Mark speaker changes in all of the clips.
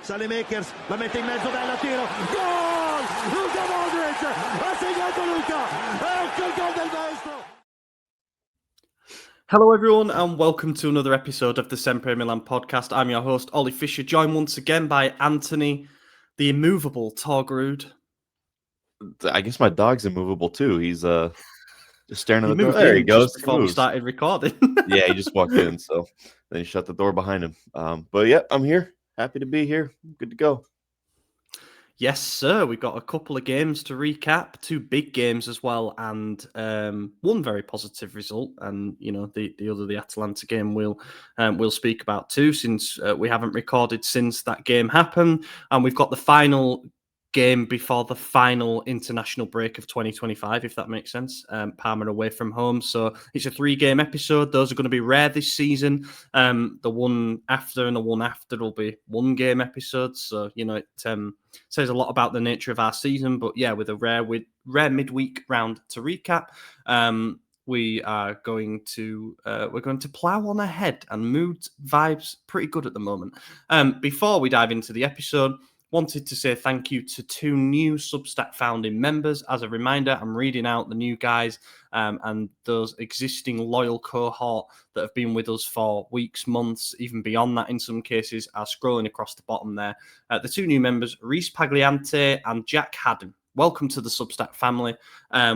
Speaker 1: Saelemaekers la mette in mezzo, bella tiro, gol! Luka Modric ha segnato Luka, ecco il gol del maestro.
Speaker 2: Hello everyone and welcome to another episode of the SempreMilan podcast. I'm your host Oli Fisher, joined once again by Anthony, the immovable Torgrud.
Speaker 3: I guess my dog's immovable too. He's just staring at the door.
Speaker 2: Moved
Speaker 3: There he
Speaker 2: in
Speaker 3: goes.
Speaker 2: just before we started recording.
Speaker 3: Yeah, he just walked in, so then he shut the door behind him. But yeah, I'm here. Happy to be here. Good to go.
Speaker 2: Yes, sir. We've got a couple of games to recap, two big games as well, and one very positive result. And you know, the other, the Atalanta game, we'll speak about too, since we haven't recorded since that game happened, and we've got the final game before the final international break of 2025, if that makes sense. Parma away from home, so it's a 3-game episode. Those are going to be rare this season. The one after and the one after will be 1-game episodes. So you know, it says a lot about the nature of our season. But yeah, with a rare midweek round to recap, we are going to plow on ahead, and mood vibes pretty good at the moment. Before we dive into the episode, wanted to say thank you to 2 new Substack founding members. As a reminder, I'm reading out the new guys and those existing loyal cohort that have been with us for weeks, months, even beyond that in some cases, are scrolling across the bottom there. The 2 new members, Reese Pagliante and Jack Haddon. Welcome to the Substack family,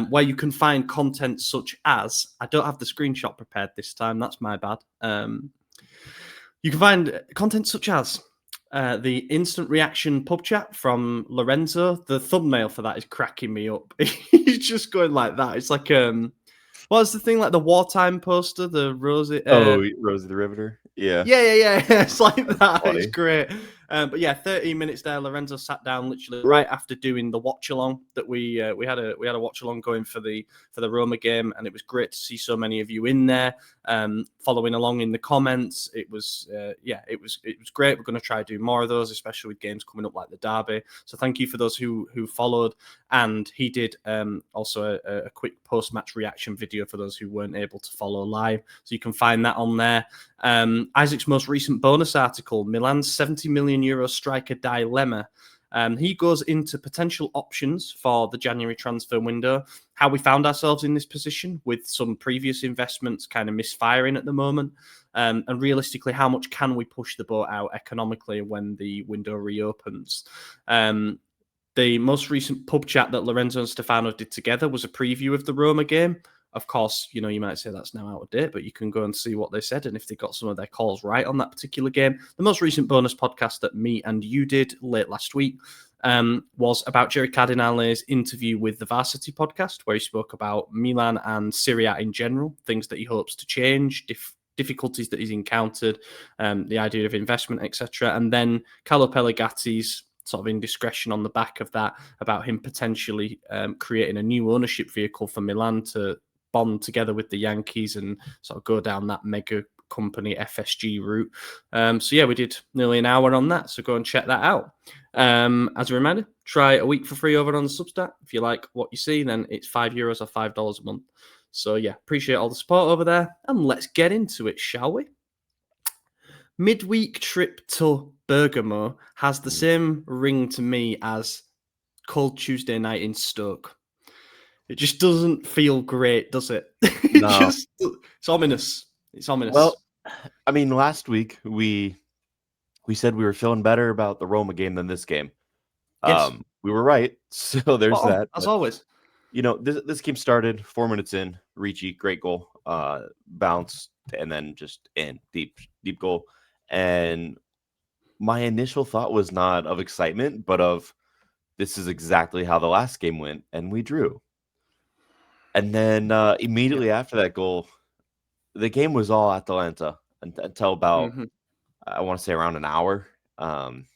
Speaker 2: where you can find content such as, I don't have the screenshot prepared this time, that's my bad. You can find content such as the instant reaction pub chat from Lorenzo. The thumbnail for that is cracking me up. He's just going like that. It's like what's the thing, like the wartime poster, the Rosie
Speaker 3: Rosie the Riveter. Yeah.
Speaker 2: It's like that.
Speaker 3: Funny.
Speaker 2: It's great. But yeah, 13 minutes there. Lorenzo sat down literally right after doing the watch along that we had a watch along going for the Roma game, and it was great to see so many of you in there following along in the comments. It was great. We're going to try to do more of those, especially with games coming up like the derby. So thank you for those who followed. And he did also a quick post-match reaction video for those who weren't able to follow live. So you can find that on there. Isaac's most recent bonus article, Milan's 70 million euro striker dilemma. He goes into potential options for the January transfer window, how we found ourselves in this position with some previous investments kind of misfiring at the moment, and realistically, how much can we push the boat out economically when the window reopens. The most recent pub chat that Lorenzo and Stefano did together was a preview of the Roma game. Of course, you know, you might say that's now out of date, but you can go and see what they said and if they got some of their calls right on that particular game. The most recent bonus podcast that me and you did late last week was about Jerry Cardinale's interview with the Varsity podcast, where he spoke about Milan and Serie A in general, things that he hopes to change, difficulties that he's encountered, the idea of investment, etc. And then Carlo Pellegati's sort of indiscretion on the back of that about him potentially creating a new ownership vehicle for Milan to bond together with the Yankees and sort of go down that mega company FSG route. So yeah, we did nearly an hour on that. So go and check that out. As a reminder, try a week for free over on the Substack. If you like what you see, then it's €5 or $5 a month. So yeah, appreciate all the support over there. And let's get into it, shall we? Midweek trip to Bergamo has the same ring to me as Cold Tuesday night in Stoke. It just doesn't feel great, does it?
Speaker 3: No.
Speaker 2: It's ominous. It's ominous.
Speaker 3: Well, I mean, last week we said we were feeling better about the Roma game than this game.
Speaker 2: Yes.
Speaker 3: We were right. So there's that.
Speaker 2: As always.
Speaker 3: You know, this game started 4 minutes in. Ricci, great goal, bounce, and then just in deep goal. And my initial thought was not of excitement, but of this is exactly how the last game went, and we drew. And then immediately after that goal, the game was all Atalanta until about, I want to say around an hour. And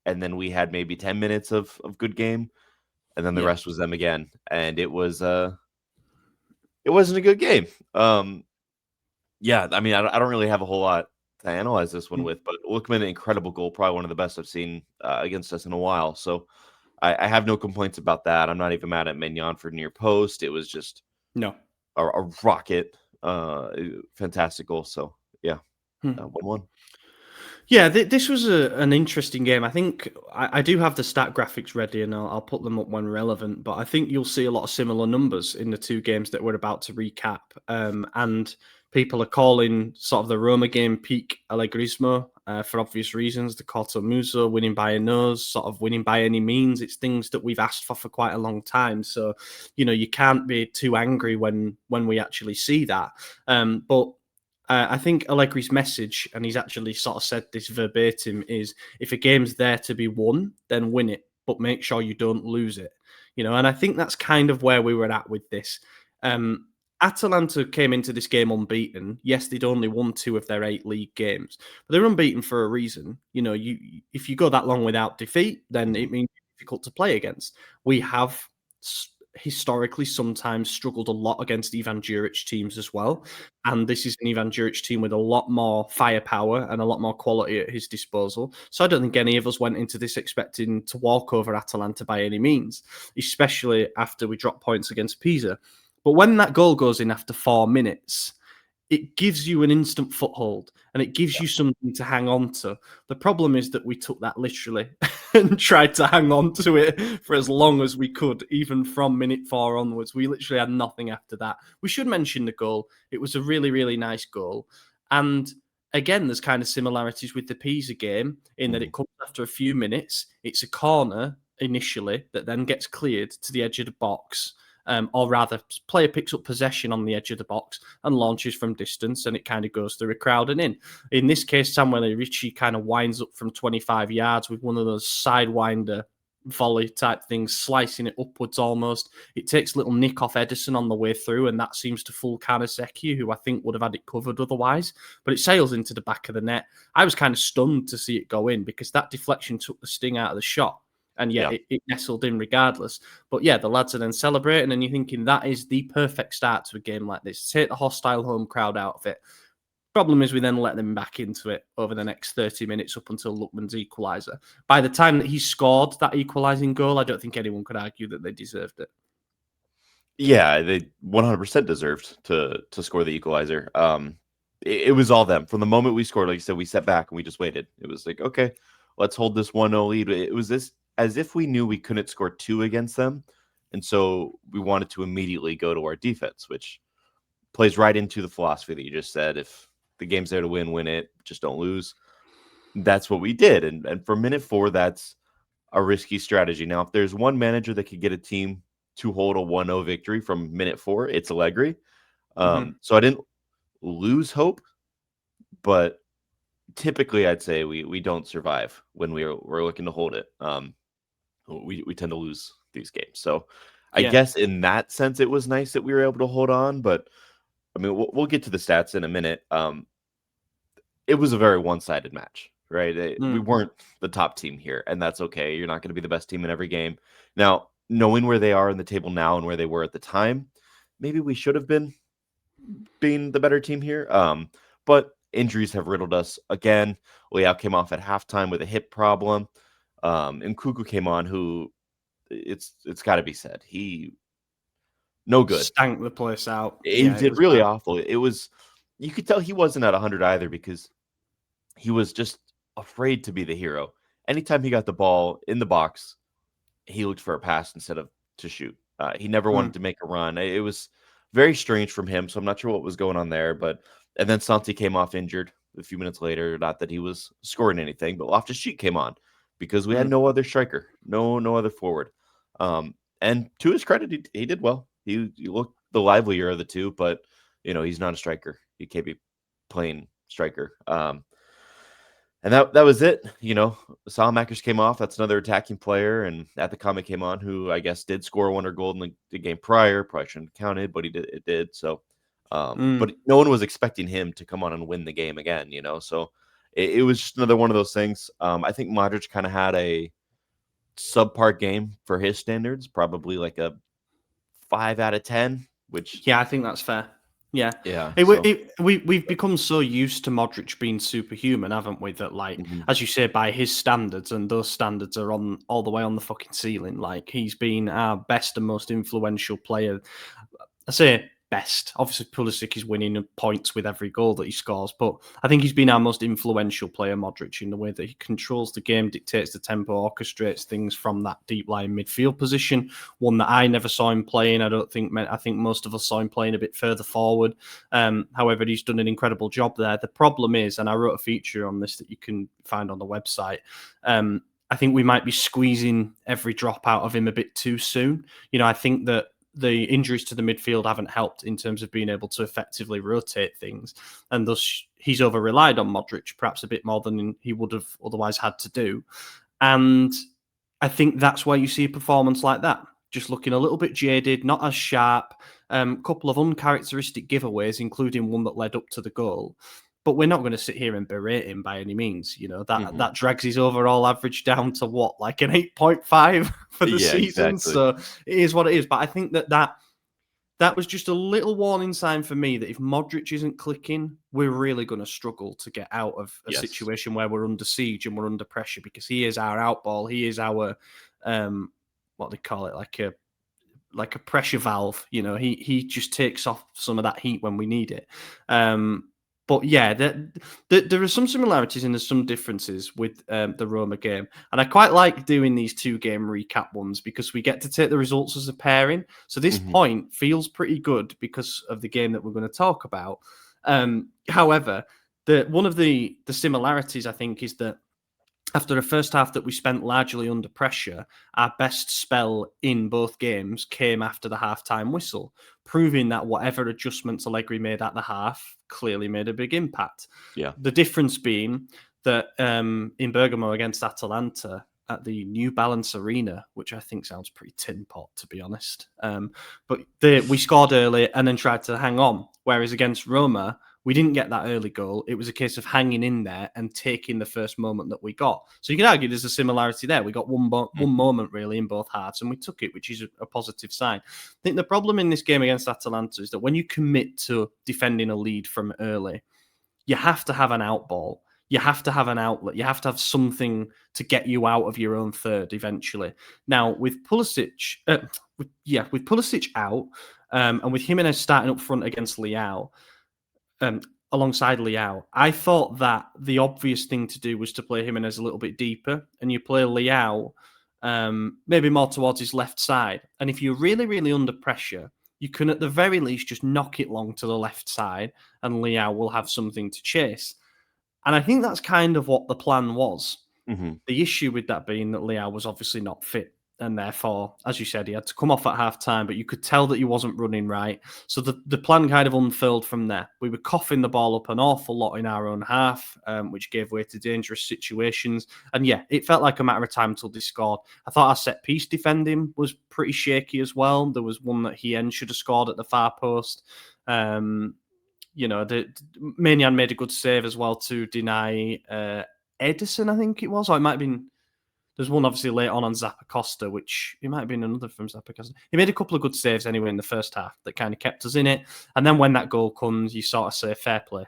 Speaker 3: then we had maybe 10 minutes of good game, and then the rest was them again. And it wasn't a good game. Yeah, I mean, I don't really have a whole lot to analyze this one with, but Lookman, incredible goal, probably one of the best I've seen against us in a while. So I have no complaints about that. I'm not even mad at Maignan for near post. It was just a rocket, fantastic goal. So yeah, 1-1.
Speaker 2: Yeah, this was an interesting game. I think I do have the stat graphics ready, and I'll put them up when relevant. But I think you'll see a lot of similar numbers in the two games that we're about to recap. And people are calling sort of the Roma game peak Allegrismo for obvious reasons. The Corto Muso winning by a nose, sort of winning by any means. It's things that we've asked for quite a long time. So, you can't be too angry when we actually see that. But I think Allegri's message, and he's actually sort of said this verbatim, is if a game's there to be won, then win it, but make sure you don't lose it. And I think that's kind of where we were at with this. Atalanta came into this game unbeaten. Yes, they'd only won 2 of their 8 league games, but they're unbeaten for a reason. If you go that long without defeat, then it means it's difficult to play against. We have historically sometimes struggled a lot against Ivan Juric teams as well. And this is an Ivan Juric team with a lot more firepower and a lot more quality at his disposal. So I don't think any of us went into this expecting to walk over Atalanta by any means, especially after we dropped points against Pisa. But when that goal goes in after 4 minutes, it gives you an instant foothold and it gives you something to hang on to. The problem is that we took that literally and tried to hang on to it for as long as we could, even from minute 4 onwards. We literally had nothing after that. We should mention the goal. It was a really, really nice goal. And again, there's kind of similarities with the Pisa game in that it comes after a few minutes. It's a corner initially that then gets cleared to the edge of the box. Or rather, player picks up possession on the edge of the box and launches from distance, and it kind of goes through a crowd and in. In this case, Samuel Ricci kind of winds up from 25 yards with one of those sidewinder volley type things, slicing it upwards almost. It takes a little nick off Edison on the way through, and that seems to fool Kaneseki, who I think would have had it covered otherwise. But it sails into the back of the net. I was kind of stunned to see it go in because that deflection took the sting out of the shot. And it nestled in regardless. But yeah, the lads are then celebrating, and you're thinking that is the perfect start to a game like this. Take the hostile home crowd out of it. Problem is we then let them back into it over the next 30 minutes up until Lookman's equaliser. By the time that he scored that equalising goal, I don't think anyone could argue that they deserved it.
Speaker 3: Yeah, they 100% deserved to score the equalizer. It was all them. From the moment we scored, like you said, we sat back and we just waited. It was like, okay, let's hold this 1-0 lead. It was this as if we knew we couldn't score 2 against them. And so we wanted to immediately go to our defense, which plays right into the philosophy that you just said. If the game's there to win, win it. Just don't lose. That's what we did. And for minute 4, that's a risky strategy. Now, if there's one manager that could get a team to hold a 1-0 victory from minute 4, it's Allegri. So I didn't lose hope, but typically I'd say we don't survive when we're looking to hold it. We tend to lose these games. So I guess in that sense, it was nice that we were able to hold on. But I mean, we'll get to the stats in a minute. It was a very one-sided match, right? We weren't the top team here, and that's okay. You're not going to be the best team in every game. Now, knowing where they are in the table now and where they were at the time, maybe we should have been being the better team here. But injuries have riddled us again. Leao came off at halftime with a hip problem. And Kuku came on, who it's got to be said, he no good.
Speaker 2: Stank the place out.
Speaker 3: He did really awful. It was, you could tell he wasn't at 100 either because he was just afraid to be the hero. Anytime he got the ball in the box, he looked for a pass instead of to shoot. He never wanted to make a run. It was very strange from him. So I'm not sure what was going on there. And then Santi came off injured a few minutes later. Not that he was scoring anything, but Loftus-Cheek came on because we had no other striker, no other forward. And to his credit, he did well. He looked the livelier of the two, but he's not a striker. He can't be playing striker. And that was it. Saelemaekers came off. That's another attacking player. And Atakame came on, who I guess did score a wonder goal in the game prior. Probably shouldn't have counted, but it did. So, but no one was expecting him to come on and win the game again, So it was just another one of those things. I think Modric kind of had a subpar game for his standards, probably like a 5 out of 10, which...
Speaker 2: Yeah, I think that's fair. Yeah. We've become so used to Modric being superhuman, haven't we? That as you say, by his standards, and those standards are on all the way on the fucking ceiling. Like, he's been our best and most influential player. I say best. Obviously, Pulisic is winning points with every goal that he scores, but I think he's been our most influential player, Modric, in the way that he controls the game, dictates the tempo, orchestrates things from that deep lying midfield position. One that I never saw him playing. I think most of us saw him playing a bit further forward. However, he's done an incredible job there. The problem is, and I wrote a feature on this that you can find on the website. I think we might be squeezing every drop out of him a bit too soon. I think that the injuries to the midfield haven't helped in terms of being able to effectively rotate things. And thus he's over-relied on Modric, perhaps a bit more than he would have otherwise had to do. And I think that's why you see a performance like that. Just looking a little bit jaded, not as sharp, couple of uncharacteristic giveaways, including one that led up to the goal. But we're not going to sit here and berate him by any means. That drags his overall average down to what, like an 8.5 for the season.
Speaker 3: Exactly.
Speaker 2: So it is what it is. But I think that was just a little warning sign for me that if Modric isn't clicking, we're really going to struggle to get out of a situation where we're under siege and we're under pressure, because he is our outball. He is our, what they call it, like a pressure valve. He just takes off some of that heat when we need it. But yeah, there are some similarities and there's some differences with the Roma game. And I quite like doing these 2-game recap ones because we get to take the results as a pairing. So this point feels pretty good because of the game that we're going to talk about. However, one of the similarities, I think, is that after a first half that we spent largely under pressure, our best spell in both games came after the half-time whistle, proving that whatever adjustments Allegri made at the half clearly made a big impact.
Speaker 3: Yeah.
Speaker 2: The difference being that in Bergamo against Atalanta at the New Balance Arena, which I think sounds pretty tin pot, to be honest, but we scored early and then tried to hang on, whereas against Roma, we didn't get that early goal. It was a case of hanging in there and taking the first moment that we got. So you can argue there's a similarity there. We got one moment really in both halves and we took it, which is a positive sign. I think the problem in this game against Atalanta is that when you commit to defending a lead from early, you have to have an out ball. You have to have an outlet. You have to have something to get you out of your own third eventually. Now, with Pulisic, with Pulisic out and with Jimenez starting up front against Leao, alongside Leao, I thought that the obvious thing to do was to play Jimenez a little bit deeper, and you play Leao maybe more towards his left side. And if you're really, really under pressure, you can at the very least just knock it long to the left side, and Leao will have something to chase. And I think that's kind of what the plan was. The issue with that being that Leao was obviously not fit. And therefore, as you said, he had to come off at half-time, but you could tell that he wasn't running right. So the plan kind of unfurled from there. We were coughing the ball up an awful lot in our own half, which gave way to dangerous situations. And yeah, it felt like a matter of time until they scored. I thought our set-piece defending was pretty shaky as well. There was one that Hien should have scored at the far post. Maignan made a good save as well to deny Edison, I think it was. Or it might have been... There's one obviously late on Zappacosta, which it might have been another from Zappacosta. He made a couple of good saves anyway in the first half that kind of kept us in it. And then when that goal comes, you sort of say fair play.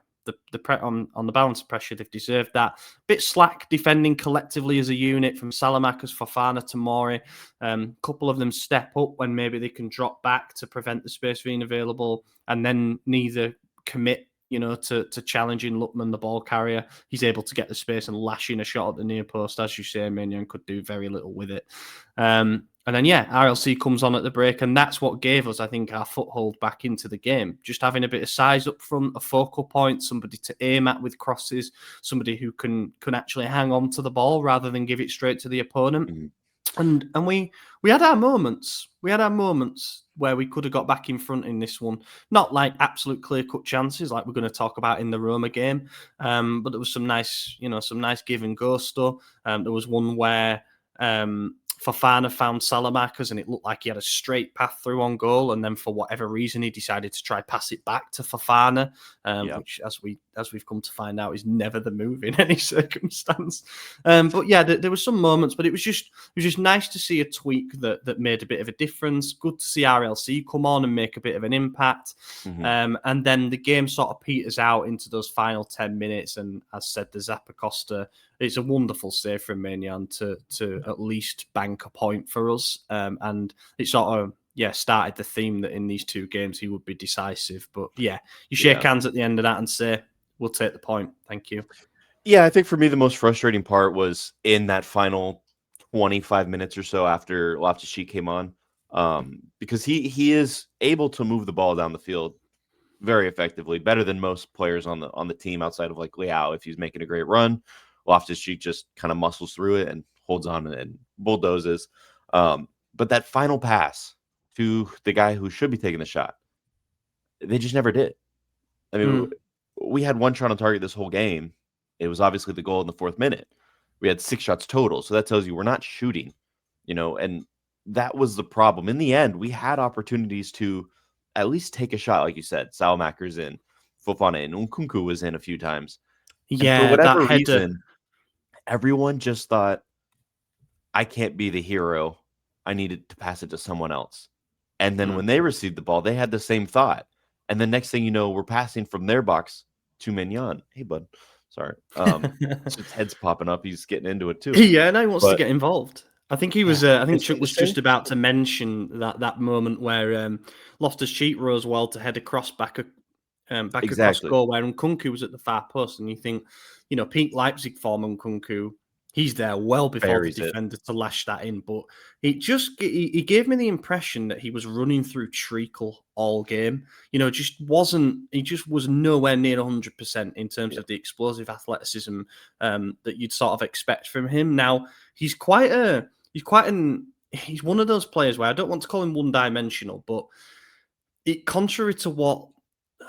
Speaker 2: On the balance of pressure, they've deserved that. Bit slack defending collectively as a unit from Saelemaekers, Fofana, Tomori. Couple of them step up when maybe they can drop back to prevent the space being available, and then neither commit to challenging Lookman, the ball carrier. He's able to get the space and lash in a shot at the near post. As you say, Maignan could do very little with it. And then, RLC comes on at the break, and that's what gave us, I think, our foothold back into the game. Just having a bit of size up front, a focal point, somebody to aim at with crosses, somebody who can actually hang on to the ball rather than give it straight to the opponent. And we had our moments. We had our moments where we could have got back in front in this one. Not like absolute clear-cut chances like we're going to talk about in the Roma game. But there was some nice give and go stuff. There was one where Fofana found Saelemaekers and it looked like he had a straight path through on goal, and then for whatever reason he decided to try pass it back to Fofana, which as we've come to find out is never the move in any circumstance. But yeah, there were some moments, but it was just nice to see a tweak that made a bit of a difference. Good to see RLC come on and make a bit of an impact. And then the game sort of peters out into those final 10 minutes, and as said, the Zappacosta, it's a wonderful save from Maignan to at least bank a point for us. And it sort of started the theme that in these two games he would be decisive. But yeah, you shake hands at the end of that and say, we'll take the point. Thank you.
Speaker 3: Yeah, I think for me, the most frustrating part was in that final 25 minutes or so after Loftus-Cheek came on, because he is able to move the ball down the field very effectively, better than most players on the team outside of like Leao. If he's making a great run, Loftus-Cheek just kind of muscles through it and holds on and bulldozes. But that final pass to the guy who should be taking the shot, they just never did. I mean, we had one shot on target this whole game. It was obviously the goal in the 4th minute. We had 6 shots total. So that tells you we're not shooting, and that was the problem. In the end, we had opportunities to at least take a shot. Like you said, Saelemaekers in, Fofana in, Nkunku was in a few times.
Speaker 2: Yeah,
Speaker 3: and for whatever
Speaker 2: that
Speaker 3: reason, everyone just thought, I can't be the hero. I needed to pass it to someone else. And then when they received the ball, they had the same thought. And the next thing you know, we're passing from their box to Maignan. Hey, bud. Sorry. His head's popping up. He's getting into it too.
Speaker 2: Yeah, and he wants to get involved. I think he was. I think Chuck was just
Speaker 3: interesting.
Speaker 2: about to mention that moment where Loftus-Cheek rose well to head across back across goal, where Nkunku was at the far post, and you think, peak Leipzig form Nkunku, he's there well before the defender to lash that in. But he gave me the impression that he was running through treacle all game. He just was nowhere near 100% in terms of the explosive athleticism that you'd sort of expect from him. Now he's one of those players where I don't want to call him one-dimensional, but contrary to what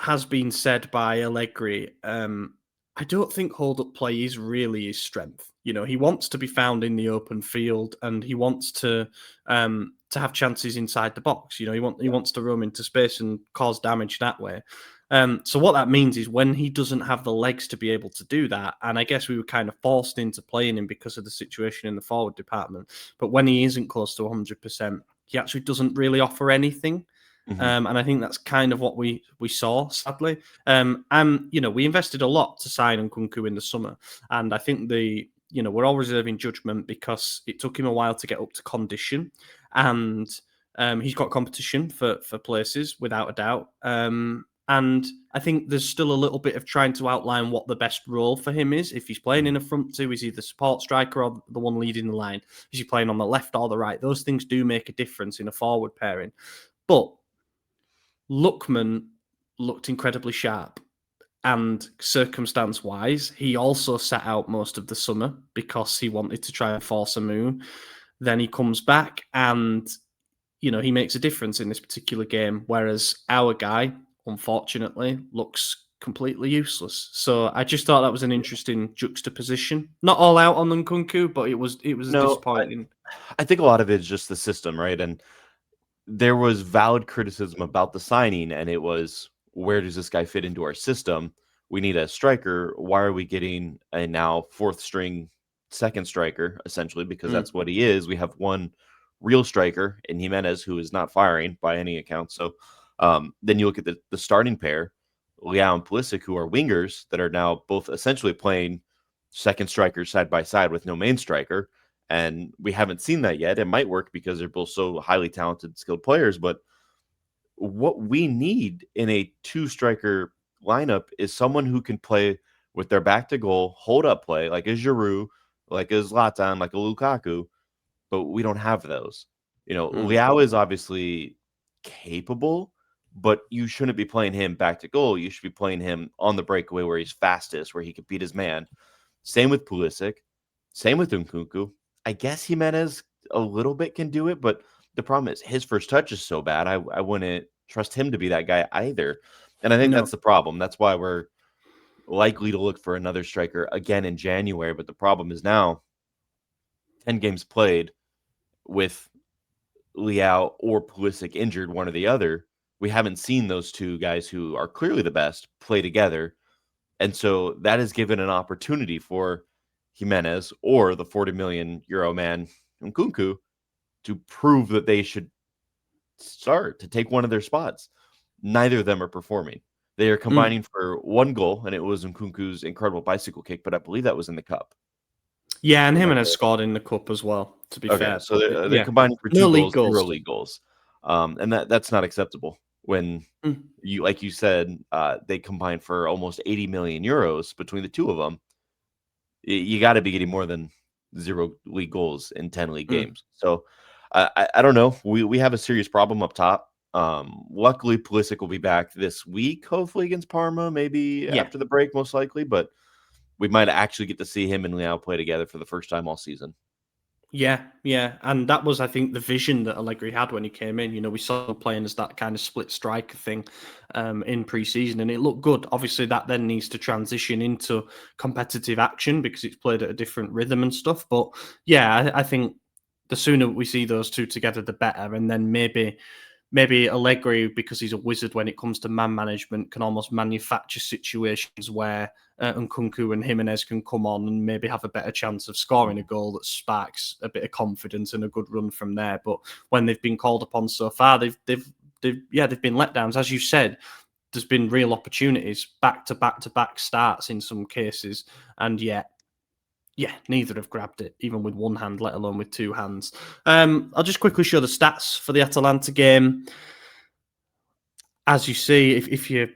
Speaker 2: has been said by Allegri, I don't think hold-up play is really his strength. He wants to be found in the open field, and he wants to have chances inside the box. He wants to roam into space and cause damage that way. So what that means is when he doesn't have the legs to be able to do that, and I guess we were kind of forced into playing him because of the situation in the forward department, but when he isn't close to 100%, he actually doesn't really offer anything. And I think that's kind of what we saw, sadly. We invested a lot to sign Nkunku in the summer, and I think we're all reserving judgment because it took him a while to get up to condition, and he's got competition for places without a doubt. And I think there's still a little bit of trying to outline what the best role for him is. If he's playing in a front two, is he the support striker or the one leading the line? Is he playing on the left or the right? Those things do make a difference in a forward pairing. But Lookman looked incredibly sharp, and circumstance-wise, he also sat out most of the summer because he wanted to try and force a move. Then he comes back and, he makes a difference in this particular game, whereas our guy, unfortunately, looks completely useless. So I just thought that was an interesting juxtaposition. Not all out on Nkunku, but it was disappointing.
Speaker 3: I think a lot of it is just the system, right? And there was valid criticism about the signing, and it was, where does this guy fit into our system? We need a striker. Why are we getting a now 4th string second striker, essentially, because that's what he is. We have one real striker in Jimenez who is not firing by any account. So then you look at the starting pair, Leao and Pulisic, who are wingers that are now both essentially playing second strikers side by side with no main striker. And we haven't seen that yet. It might work because they're both so highly talented, skilled players. But what we need in a 2-striker lineup is someone who can play with their back to goal, hold up play, like a Giroud, like a Zlatan, like a Lukaku. But we don't have those. Leao is obviously capable, but you shouldn't be playing him back to goal. You should be playing him on the breakaway where he's fastest, where he can beat his man. Same with Pulisic. Same with Nkunku. I guess Jimenez a little bit can do it, but the problem is his first touch is so bad. I wouldn't trust him to be that guy either. And I think that's the problem. That's why we're likely to look for another striker again in January. But the problem is now 10 games played with Leao or Pulisic injured, one or the other. We haven't seen those two guys who are clearly the best play together. And so that has given an opportunity for Jimenez or the 40 million euro man Nkunku to prove that they should start to take one of their spots. Neither of them are performing. They are combining for one goal, and it was Nkunku's incredible bicycle kick, but I believe that was in the cup.
Speaker 2: Yeah, and Jimenez scored in the cup as well, to be fair.
Speaker 3: So they're combining for 2 goals, 0 league goals. And that's not acceptable when
Speaker 2: Mm.
Speaker 3: you, like you said, they combined for almost 80 million euros between the two of them. You got to be getting more than 0 league goals in 10 league
Speaker 2: Mm.
Speaker 3: games. So I don't know. We have a serious problem up top. Luckily, Pulisic will be back this week, hopefully against Parma, maybe
Speaker 2: Yeah.
Speaker 3: after the break, most likely. But we might actually get to see him and Leao play together for the first time all season.
Speaker 2: Yeah, yeah, and that was, I think, the vision that Allegri had when he came in. You know, we saw him playing as that kind of split striker thing in pre-season, and it looked good. Obviously, that then needs to transition into competitive action because it's played at a different rhythm and stuff. But yeah, I think the sooner we see those two together, the better. And then maybe Allegri, because he's a wizard when it comes to man management, can almost manufacture situations where Nkunku and Jimenez can come on and maybe have a better chance of scoring a goal that sparks a bit of confidence and a good run from there. But when they've been called upon so far, they've been letdowns. As you said, there's been real opportunities, back to back starts in some cases, and yet, yeah, neither have grabbed it, even with one hand, let alone with two hands. I'll just quickly show the stats for the Atalanta game. As you see, if you're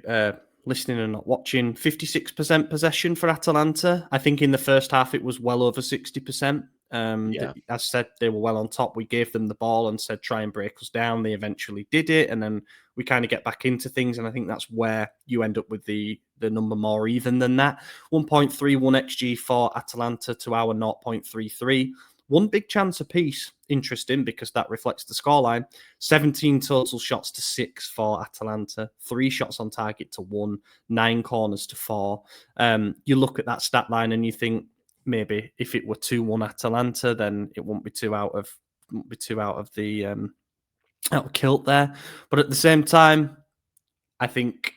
Speaker 2: listening and not watching, 56% possession for Atalanta. I think in the first half it was well over 60%.
Speaker 3: Yeah.
Speaker 2: As said, they were well on top. We gave them the ball and said, try and break us down. They eventually did it. And then we kind of get back into things. And I think that's where you end up with the number more even than that. 1.31 XG for Atalanta to our 0.33. One big chance apiece. Interesting because that reflects the scoreline. 17 total shots to 6 for Atalanta. 3 shots on target to 1. 9 corners to 4. You look at that stat line and you think maybe if it were 2-1 Atalanta, then it won't be too out of the out of kilt there. But at the same time, I think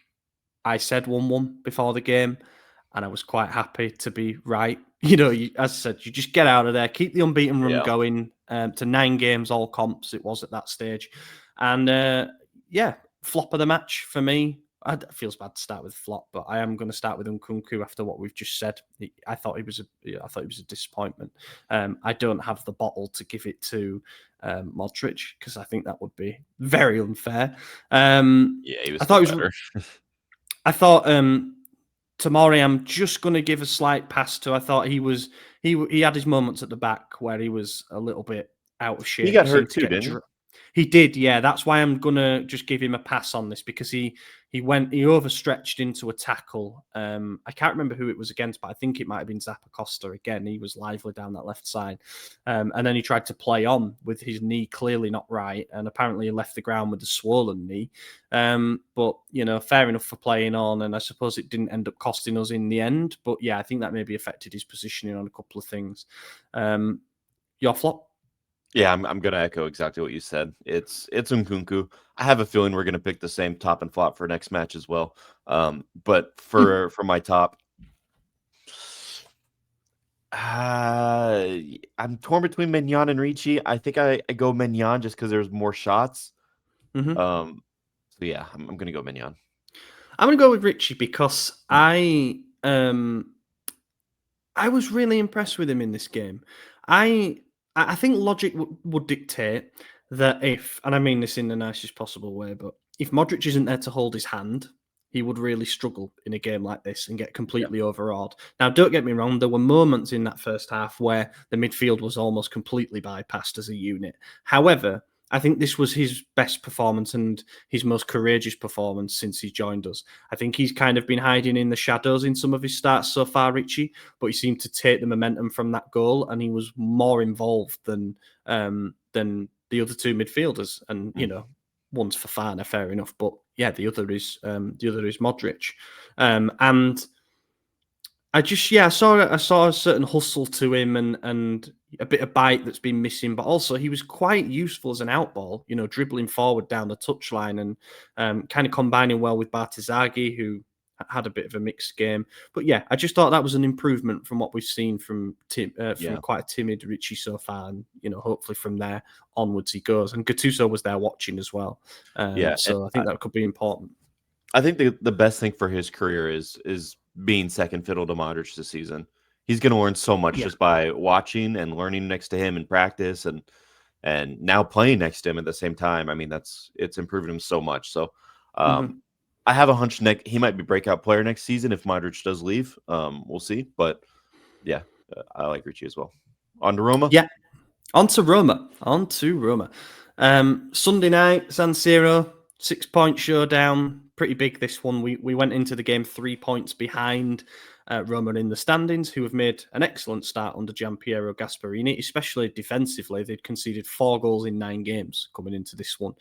Speaker 2: I said 1-1 before the game, and I was quite happy to be right. You know, as I said, you just get out of there, keep the unbeaten run going to 9 games, all comps it was at that stage. And yeah, flop of the match for me. It feels bad to start with flop, but I am going to start with Nkunku after what we've just said. I thought he was a disappointment. I don't have the bottle to give it to Modric because I think that would be very unfair.
Speaker 3: Yeah, he was better.
Speaker 2: I thought Tomori, I'm just going to give a slight pass to. I thought he had his moments at the back where he was a little bit out of shape.
Speaker 3: He got hurt too, didn't he?
Speaker 2: He did, yeah. That's why I'm going to just give him a pass on this because he overstretched into a tackle. I can't remember who it was against, but I think it might have been Zappa Costa again. He was lively down that left side. And then he tried to play on with his knee clearly not right. And apparently he left the ground with a swollen knee. But, you know, fair enough for playing on. And I suppose it didn't end up costing us in the end. But yeah, I think that maybe affected his positioning on a couple of things. Your flop?
Speaker 3: Yeah, I'm gonna echo exactly what you said. It's Nkunku. I have a feeling we're gonna pick the same top and flop for next match as well. But for my top, I'm torn between Maignan and Ricci. I think I go Maignan just because there's more shots.
Speaker 2: Mm-hmm.
Speaker 3: So yeah, I'm gonna go Maignan.
Speaker 2: I'm gonna go with Ricci because I was really impressed with him in this game. I think logic would dictate that if, and I mean this in the nicest possible way, but if Modric isn't there to hold his hand, he would really struggle in a game like this and get completely overawed. Now, don't get me wrong, there were moments in that first half where the midfield was almost completely bypassed as a unit. However, I think this was his best performance and his most courageous performance since he joined us. I think he's kind of been hiding in the shadows in some of his starts so far, Ricci, but he seemed to take the momentum from that goal and he was more involved than the other two midfielders. And, you know, one's Fofana, fair enough, but yeah, the other is Modric. And I just, I saw a certain hustle to him and a bit of bite that's been missing, but also he was quite useful as an outball, you know, dribbling forward down the touchline and kind of combining well with Bartizaghi, who had a bit of a mixed game. But yeah, I just thought that was an improvement from what we've seen from quite a timid Ricci so far, and you know, hopefully from there onwards he goes. And Gattuso was there watching as well, so I think that could be important.
Speaker 3: I think the best thing for his career is being second fiddle to Modric this season. He's going to learn so much just by watching and learning next to him in practice. And and now playing next to him at the same time. I mean, it's improved him so much. So I have a hunch he might be breakout player next season if Modric does leave. We'll see. But yeah, I like Ricci as well. On to Roma.
Speaker 2: Yeah, on to Roma. Sunday night, San Siro, 6-point showdown. Pretty big, this one. We went into the game 3 points behind Roma in the standings, who have made an excellent start under Gianpiero Gasperini, especially defensively. They'd conceded 4 goals in 9 games coming into this one.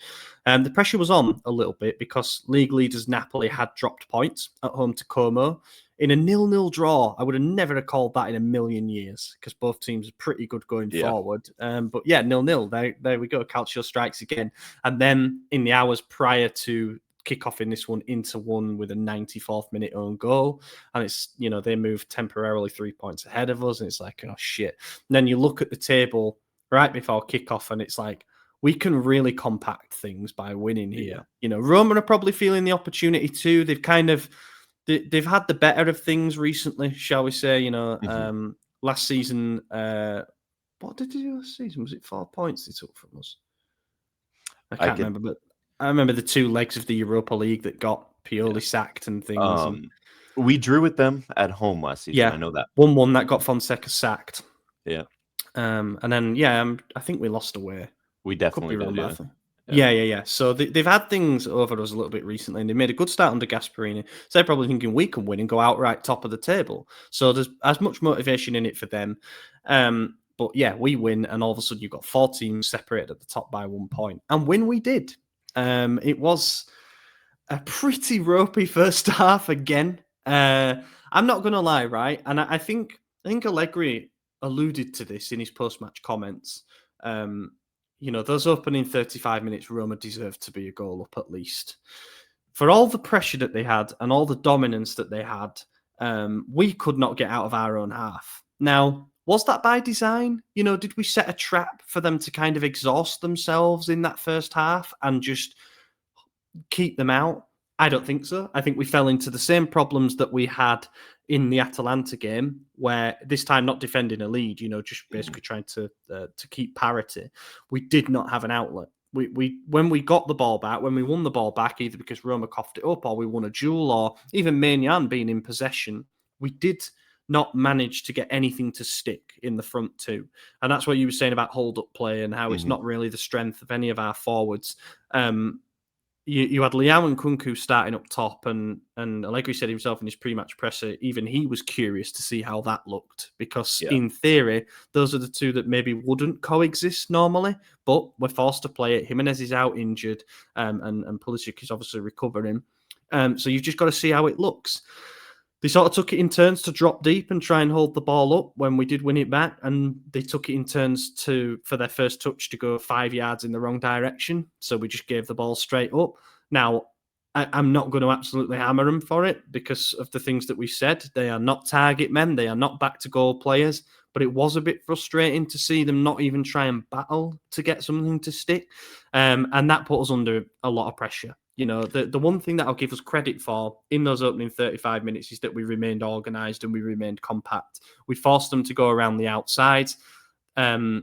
Speaker 2: The pressure was on a little bit because league leaders Napoli had dropped points at home to Como. In a 0-0 draw, I would have never called that in a million years because both teams are pretty good going forward. But yeah, 0-0. There we go. Calcio strikes again. And then in the hours prior to kick-off in this one, Inter won with a 94th minute own goal. And it's, they moved temporarily 3 points ahead of us. And it's like, oh, shit. And then you look at the table right before kick-off and it's like, we can really compact things by winning here. Roma are probably feeling the opportunity too. They've had the better of things recently, shall we say? Last season, what did they do last season? Was it 4 points they took from us? I can't remember, but I remember the 2 legs of the Europa League that got Pioli sacked and things.
Speaker 3: We drew with them at home last season.
Speaker 2: Yeah,
Speaker 3: I know that.
Speaker 2: 1-1 that got Fonseca sacked.
Speaker 3: Yeah.
Speaker 2: And then, I think we lost away.
Speaker 3: We definitely did.
Speaker 2: Yeah. So they've had things over us a little bit recently, and they made a good start under Gasperini. So they're probably thinking we can win and go outright top of the table. So there's as much motivation in it for them. But yeah, we win, and all of a sudden you've got 4 teams separated at the top by 1 point. And when we did, it was a pretty ropey first half again. I'm not going to lie, right? And I think Allegri alluded to this in his post-match comments. Those opening 35 minutes, Roma deserved to be a goal up at least. For all the pressure that they had and all the dominance that they had, we could not get out of our own half. Now, was that by design? Did we set a trap for them to kind of exhaust themselves in that first half and just keep them out? I don't think so. I think we fell into the same problems that we had in the Atalanta game, where this time not defending a lead, just basically trying to keep parity. We did not have an outlet. We when we got the ball back, when we won the ball back, either because Roma coughed it up or we won a duel or even Maignan being in possession, we did not manage to get anything to stick in the front two. And that's what you were saying about hold-up play and how it's not really the strength of any of our forwards. You had Leao and Kunku starting up top, and Allegri said himself in his pre-match presser, even he was curious to see how that looked, because in theory, those are the two that maybe wouldn't coexist normally, but we're forced to play it. Jimenez is out injured, and Pulisic is obviously recovering. So you've just got to see how it looks. They sort of took it in turns to drop deep and try and hold the ball up when we did win it back. And they took it in turns for their first touch to go 5 yards in the wrong direction. So we just gave the ball straight up. Now, I'm not going to absolutely hammer them for it because of the things that we said. They are not target men. They are not back to goal players. But it was a bit frustrating to see them not even try and battle to get something to stick. And that put us under a lot of pressure. The one thing that I'll give us credit for in those opening 35 minutes is that we remained organised and we remained compact. We forced them to go around the outside. For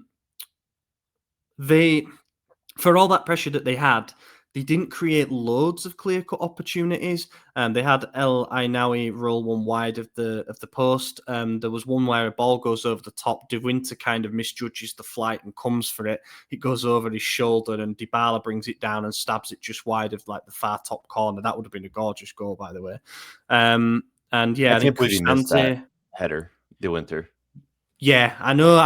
Speaker 2: all that pressure that they had, they didn't create loads of clear-cut opportunities. They had El Ainaoui roll one wide of the post. There was one where a ball goes over the top. De Winter kind of misjudges the flight and comes for it. It goes over his shoulder, and Dybala brings it down and stabs it just wide of like the far top corner. That would have been a gorgeous goal, by the way. And yeah,
Speaker 3: I can't believe he missed that header, De Winter.
Speaker 2: Yeah, I know.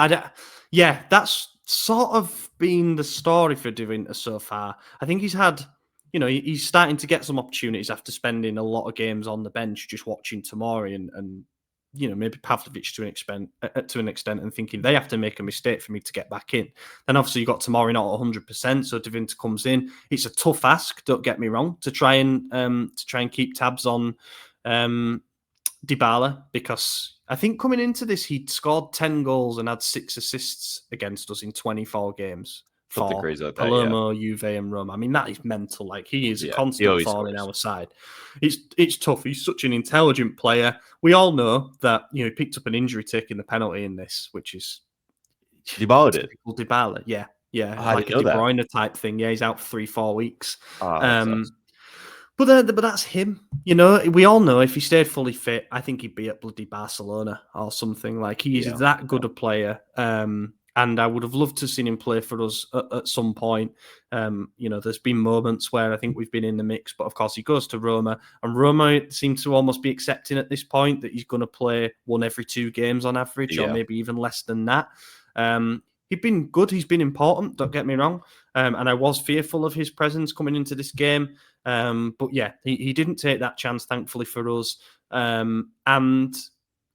Speaker 2: That's sort of been the story for De Winter so far. I think he's had, he's starting to get some opportunities after spending a lot of games on the bench just watching Tomori and maybe Pavlovic to an extent and thinking they have to make a mistake for me to get back in. Then obviously you got Tomori not 100%, so De Winter comes in. It's a tough ask, don't get me wrong, to try and keep tabs on Dybala, because I think coming into this, he'd scored 10 goals and had 6 assists against us in 24 games for Palermo, Juve and Roma. I mean, that is mental. Like, he is a constant thorn in our side. It's tough. He's such an intelligent player. We all know that, he picked up an injury taking the penalty in this, which is...
Speaker 3: Dybala did.
Speaker 2: Dybala, yeah. Yeah,
Speaker 3: I
Speaker 2: like
Speaker 3: didn't
Speaker 2: a
Speaker 3: know
Speaker 2: De
Speaker 3: that.
Speaker 2: Bruyne type thing. Yeah, he's out for 3-4 weeks.
Speaker 3: That sucks.
Speaker 2: But that's him. We all know if he stayed fully fit, I think he'd be at bloody Barcelona or something. Like he's
Speaker 3: Yeah.
Speaker 2: that good a player. And I would have loved to have seen him play for us at some point. There's been moments where I think we've been in the mix, but of course he goes to Roma, and Roma seem to almost be accepting at this point that he's going to play 1 every 2 games on average, or maybe even less than that. He's been good. He's been important. Don't get me wrong. And I was fearful of his presence coming into this game. But yeah, he didn't take that chance, thankfully for us. And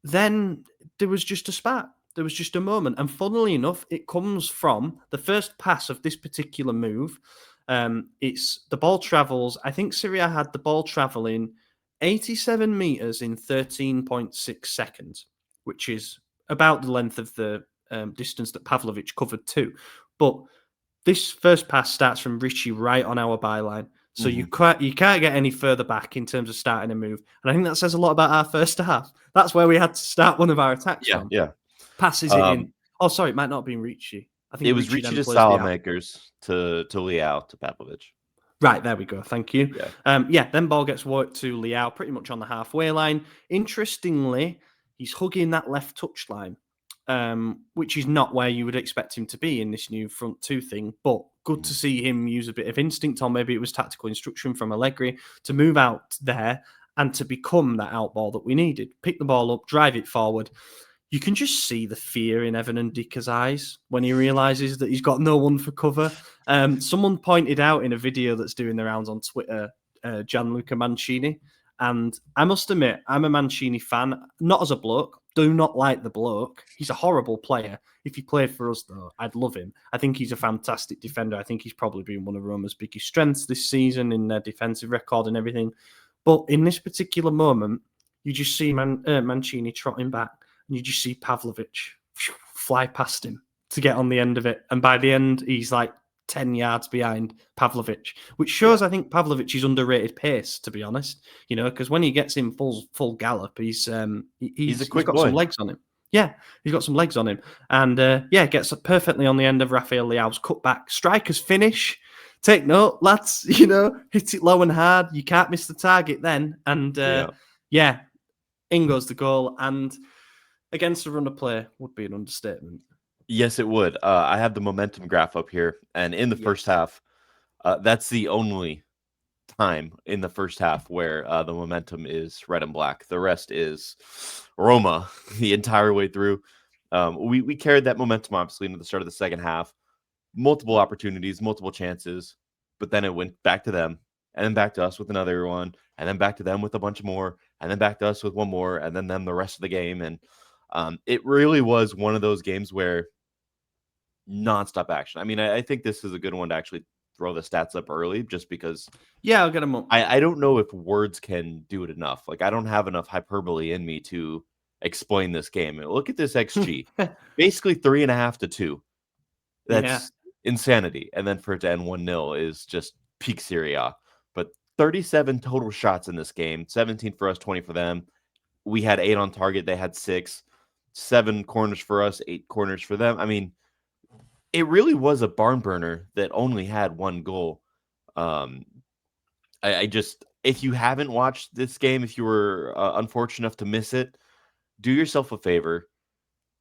Speaker 2: then there was just a spat. There was just a moment. And funnily enough, it comes from the first pass of this particular move. It's the ball travels. I think Syria had the ball traveling 87 meters in 13.6 seconds, which is about the length of the distance that Pavlovic covered too. But this first pass starts from Richie right on our byline. So you can't get any further back in terms of starting a move. And I think that says a lot about our first half. That's where we had to start one of our attacks from.
Speaker 3: Yeah.
Speaker 2: Passes it in. Oh, sorry, it might not have been Richie. I think
Speaker 3: it was
Speaker 2: Richie
Speaker 3: Richie to
Speaker 2: then plays the out.
Speaker 3: Saelemaekers to Leao to Pavlovic.
Speaker 2: Right, there we go. Thank you.
Speaker 3: Yeah.
Speaker 2: Then ball gets worked to Leao pretty much on the halfway line. Interestingly, he's hugging that left touchline, which is not where you would expect him to be in this new front two thing. But good to see him use a bit of instinct, or maybe it was tactical instruction from Allegri to move out there and to become that out ball that we needed. Pick the ball up, drive it forward. You can just see the fear in Evan and Dika's eyes when he realizes that he's got no one for cover. Someone pointed out in a video that's doing the rounds on Twitter, Gianluca Mancini. And I must admit, I'm a Mancini fan, not as a bloke. Do not like the bloke. He's a horrible player. If he played for us, though, I'd love him. I think he's a fantastic defender. I think he's probably been one of Roma's biggest strengths this season in their defensive record and everything. But in this particular moment, you just see Mancini trotting back, and you just see Pavlovic fly past him to get on the end of it. And by the end, he's like 10 yards behind Pavlovic, which shows, I think, Pavlovic's underrated pace, to be honest. Because when he gets in full gallop, he's a quick got
Speaker 3: boy.
Speaker 2: some legs on him. Yeah, he's got some legs on him. And gets perfectly on the end of Rafael Leao's cutback. Striker's finish. Take note, lads, hit it low and hard. You can't miss the target then. And in goes the goal. And against a run of play would be an understatement.
Speaker 3: Yes, it would. I have the momentum graph up here. And in the first half, that's the only time in the first half where the momentum is red and black. The rest is Roma the entire way through. We carried that momentum, obviously, into the start of the second half. Multiple opportunities, multiple chances. But then it went back to them, and then back to us with another one, and then back to them with a bunch more, and then back to us with one more, and then them the rest of the game. And it really was one of those games where nonstop action. I mean, I think this is a good one to actually throw the stats up early, just because.
Speaker 2: Yeah, I'll get them up.
Speaker 3: I don't know if words can do it enough. Like, I don't have enough hyperbole in me to explain this game. Look at this XG, basically 3.5 to 2. That's insanity. And then for it to end 1-0 is just peak Serie A. But 37 total shots in this game, 17 for us, 20 for them. We had 8 on target. They had 6. 7 corners for us, 8 corners for them. I mean, it really was a barn burner that only had 1 goal. If you haven't watched this game, if you were unfortunate enough to miss it, do yourself a favor.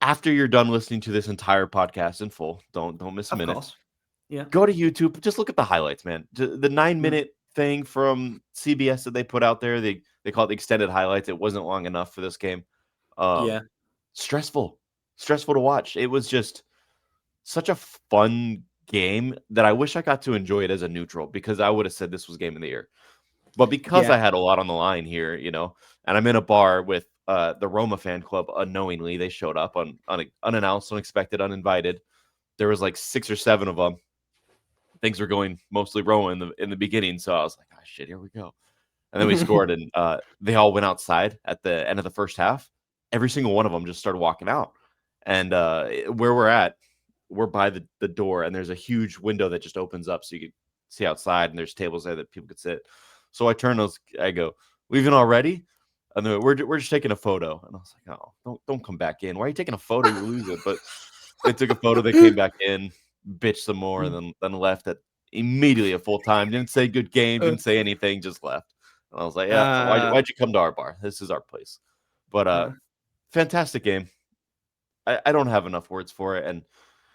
Speaker 3: After you're done listening to this entire podcast in full, don't miss a minute.
Speaker 2: Course. Yeah.
Speaker 3: Go to YouTube. Just look at the highlights, man. The 9-minute thing from CBS that they put out there, they call it the extended highlights. It wasn't long enough for this game. Stressful to watch. It was just such a fun game that I wish I got to enjoy it as a neutral, because I would have said this was game of the year. But because I had a lot on the line here, and I'm in a bar with the Roma fan club unknowingly. They showed up unannounced, unexpected, uninvited. There was like 6 or 7 of them. Things were going mostly Roma in the beginning, so I was like, "Oh shit, here we go!" And then we scored, and they all went outside at the end of the first half. Every single one of them just started walking out. And where we're at, we're by the door, and there's a huge window that just opens up so you can see outside, and there's tables there that people could sit. So I turn those, I go, "Leaving already?" And we're just taking a photo. And I was like, "Oh, don't come back in. Why are you taking a photo? You're losing." But they took a photo. They came back in. bitched some more, and then left immediately at full time. Didn't say good game, didn't say anything, just left. And I was like, yeah, why'd you come to our bar? This is our place. But fantastic game. I don't have enough words for it. And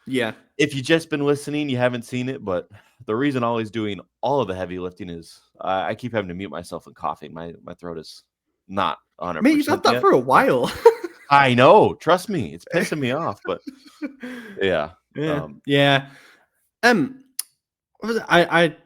Speaker 2: yeah,
Speaker 3: if you've just been listening, you haven't seen it, but the reason Ollie's doing all of the heavy lifting is I keep having to mute myself and coughing. My throat is not 100%.
Speaker 2: Mate, you've had that for a while.
Speaker 3: I know. Trust me. It's pissing me off, but yeah.
Speaker 2: Yeah. I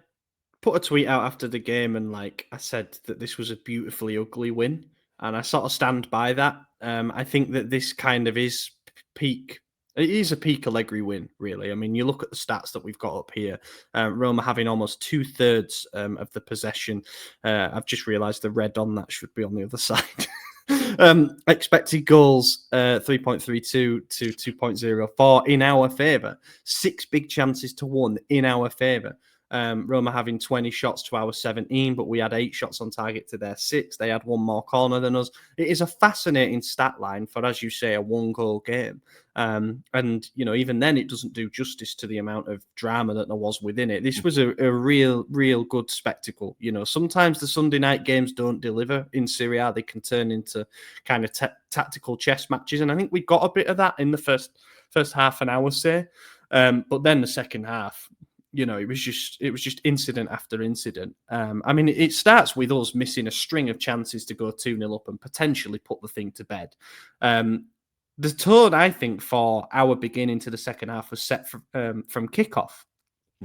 Speaker 2: put a tweet out after the game and I said that this was a beautifully ugly win, and I sort of stand by that. I think that this kind of is peak. It is a peak Allegri win, really. I mean, you look at the stats that we've got up here. Roma having almost 2/3 of the possession. I've just realised the red on that should be on the other side. Expected goals 3.32 to 2.04 in our favour. 6 big chances to 1 in our favour. Roma having 20 shots to our 17, but we had 8 shots on target to their 6. They had 1 more corner than us. It is a fascinating stat line for, as you say, a 1-goal game. And, even then it doesn't do justice to the amount of drama that there was within it. This was a real good spectacle. Sometimes the Sunday night games don't deliver in Serie A. They can turn into kind of tactical chess matches. And I think we got a bit of that in the first half an hour, say. But then the second half, it was just incident after incident. It starts with us missing a string of chances to go 2-0 up and potentially put the thing to bed. The tone, I think, for our beginning to the second half was set from kickoff.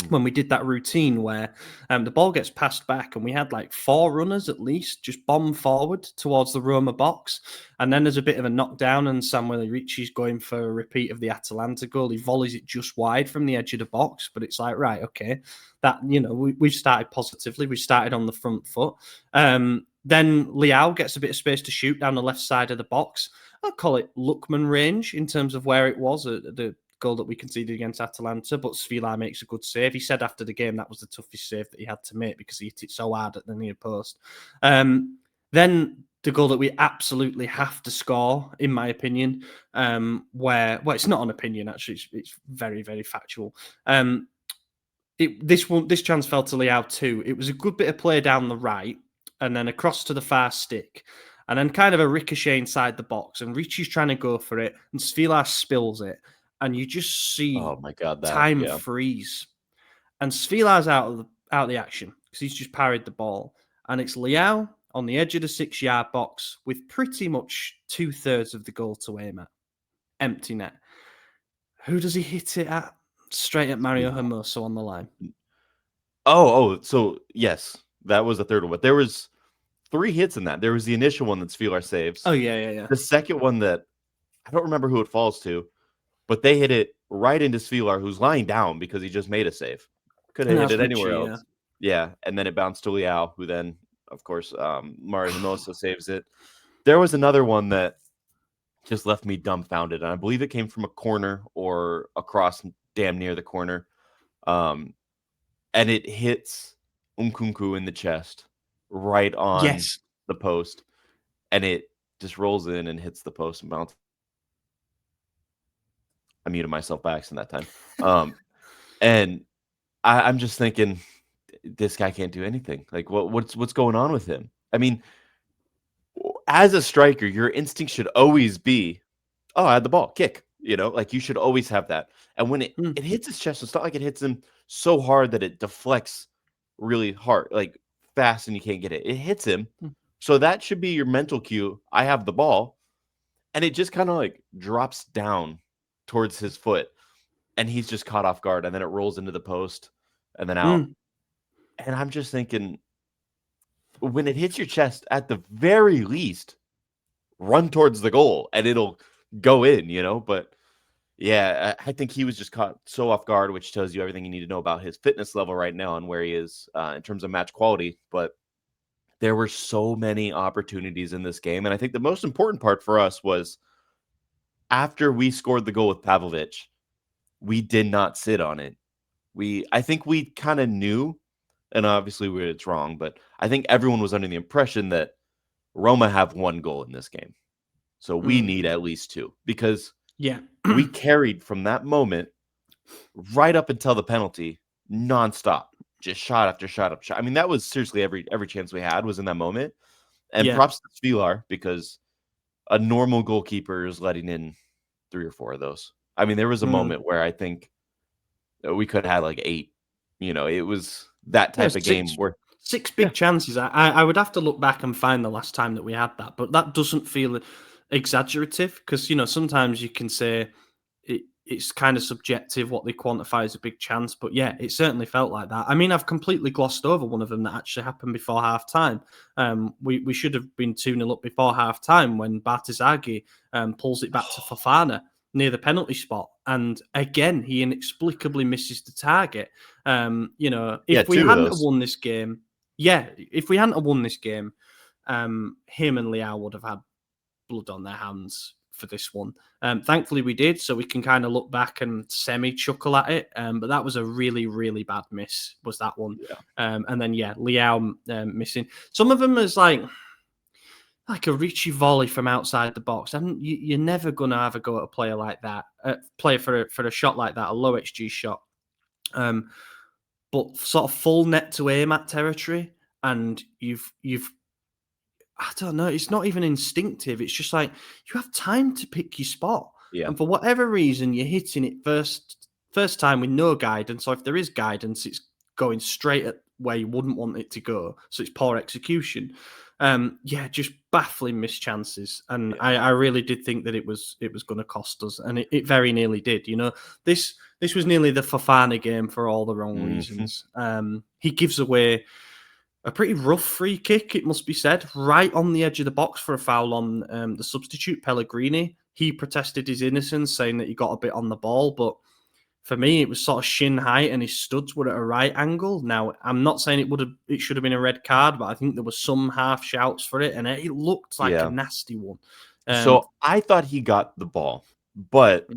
Speaker 2: When we did that routine where the ball gets passed back and we had 4 runners at least just bomb forward towards the Roma box. And then there's a bit of a knockdown and Samuel Ricci's going for a repeat of the Atalanta goal. He volleys it just wide from the edge of the box, but it's right, okay. That, we've started positively. We started on the front foot. Then Leao gets a bit of space to shoot down the left side of the box. I'll call it Lookman range in terms of where it was at the goal that we conceded against Atalanta, but Svilar makes a good save. He said after the game that was the toughest save that he had to make because he hit it so hard at the near post. Then the goal that we absolutely have to score, in my opinion, it's not an opinion, actually, it's very, very factual. This chance fell to Leao too. It was a good bit of play down the right and then across to the far stick. And then kind of a ricochet inside the box. And Ricci's trying to go for it. And Svilar spills it. And you just see time freeze. And Svilar's out of the action because he's just parried the ball. And it's Leao on the edge of the 6-yard box with pretty much 2/3 of the goal to aim at. Empty net. Who does he hit it at? Straight at Mario Hermoso on the line.
Speaker 3: So yes, that was the third one. But there was 3 hits in that. There was the initial one that Svilar saves.
Speaker 2: Oh, yeah.
Speaker 3: The second one that I don't remember who it falls to, but they hit it right into Svilar, who's lying down because he just made a save. Could have hit it anywhere else. Yeah, and then it bounced to Leao, who then, of course, Mario Hermoso saves it. There was another one that just left me dumbfounded, and I believe it came from a corner or across damn near the corner. And it hits Nkunku in the chest. Right on the post, and it just rolls in and hits the post and bounces. I muted myself by accident that time. And I'm just thinking, this guy can't do anything. What's going on with him? I mean, as a striker, your instinct should always be, I had the ball, kick. You should always have that. And when it hits his chest, it's not like it hits him so hard that it deflects really hard, fast, and you can't get it. It hits him. So that should be your mental cue. I have the ball. And it just kind of drops down towards his foot. And he's just caught off guard. And then it rolls into the post and then out. And I'm just thinking, when it hits your chest, at the very least, run towards the goal and it'll go in, But yeah, I think he was just caught so off guard, which tells you everything you need to know about his fitness level right now and where he is in terms of match quality. But there were so many opportunities in this game. And I think the most important part for us was after we scored the goal with Pavlovic, we did not sit on it. I think we kind of knew, and obviously it's wrong, but I think everyone was under the impression that Roma have 1 goal in this game. So we need at least 2 because we carried from that moment right up until the penalty, nonstop, just shot after shot after shot. I mean, that was seriously every chance we had was in that moment. And
Speaker 2: Yeah.
Speaker 3: props to Vilar, because a normal goalkeeper is letting in 3 or 4 of those. I mean, there was a moment where I think we could have had like 8. It was that type of game where
Speaker 2: 6 big chances. I would have to look back and find the last time that we had that, but that doesn't feel exaggerative because sometimes you can say it's kind of subjective what they quantify as a big chance, but yeah, it certainly felt like that. I mean, I've completely glossed over one of them that actually happened before half time. We should have been 2-0 up before half time when Bartizaghi pulls it back to Fofana near the penalty spot, and again he inexplicably misses the target. If we
Speaker 3: 2 of
Speaker 2: hadn't have
Speaker 3: those.
Speaker 2: won this game, if we hadn't have won this game, him and Leao would have had blood on their hands for this one. Thankfully we did, so we can kind of look back and semi-chuckle at it. But that was a really, really bad miss, was that one.
Speaker 3: Yeah.
Speaker 2: And then, Leao missing. Some of them is like a Richie volley from outside the box. You're never going to have a go at a player like that, play for a shot like that, a low XG shot. But sort of full net to aim at territory, and you've I don't know, it's not even instinctive. It's just like you have time to pick your spot.
Speaker 3: Yeah.
Speaker 2: And for whatever reason, you're hitting it first time with no guidance. So if there is guidance, it's going straight at where you wouldn't want it to go. So it's poor execution. Just baffling missed chances. And I really did think that it was going to cost us. And it very nearly did. This was nearly the Fofana game for all the wrong reasons. He gives away a pretty rough free kick, it must be said, right on the edge of the box for a foul on the substitute, Pellegrini. He protested his innocence, saying that he got a bit on the ball, but for me, it was sort of shin height and his studs were at a right angle. Now, I'm not saying it should have been a red card, but I think there was some half shouts for it, and it looked like a nasty one.
Speaker 3: So I thought he got the ball, but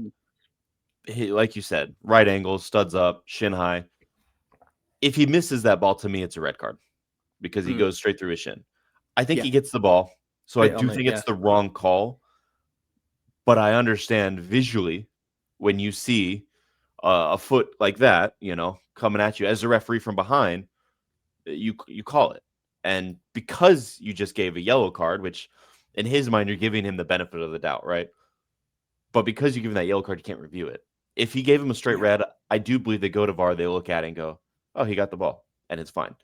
Speaker 3: like you said, right angle, studs up, shin high. If he misses that ball, to me, it's a red card, because he goes straight through his shin. I think he gets the ball, so I do think it's the wrong call. But I understand visually when you see a foot like that, coming at you as a referee from behind, you call it. And because you just gave a yellow card, which in his mind, you're giving him the benefit of the doubt, right? But because you give him that yellow card, you can't review it. If he gave him a straight red, I do believe they go to VAR, they look at it and go, oh, he got the ball, and it's fine.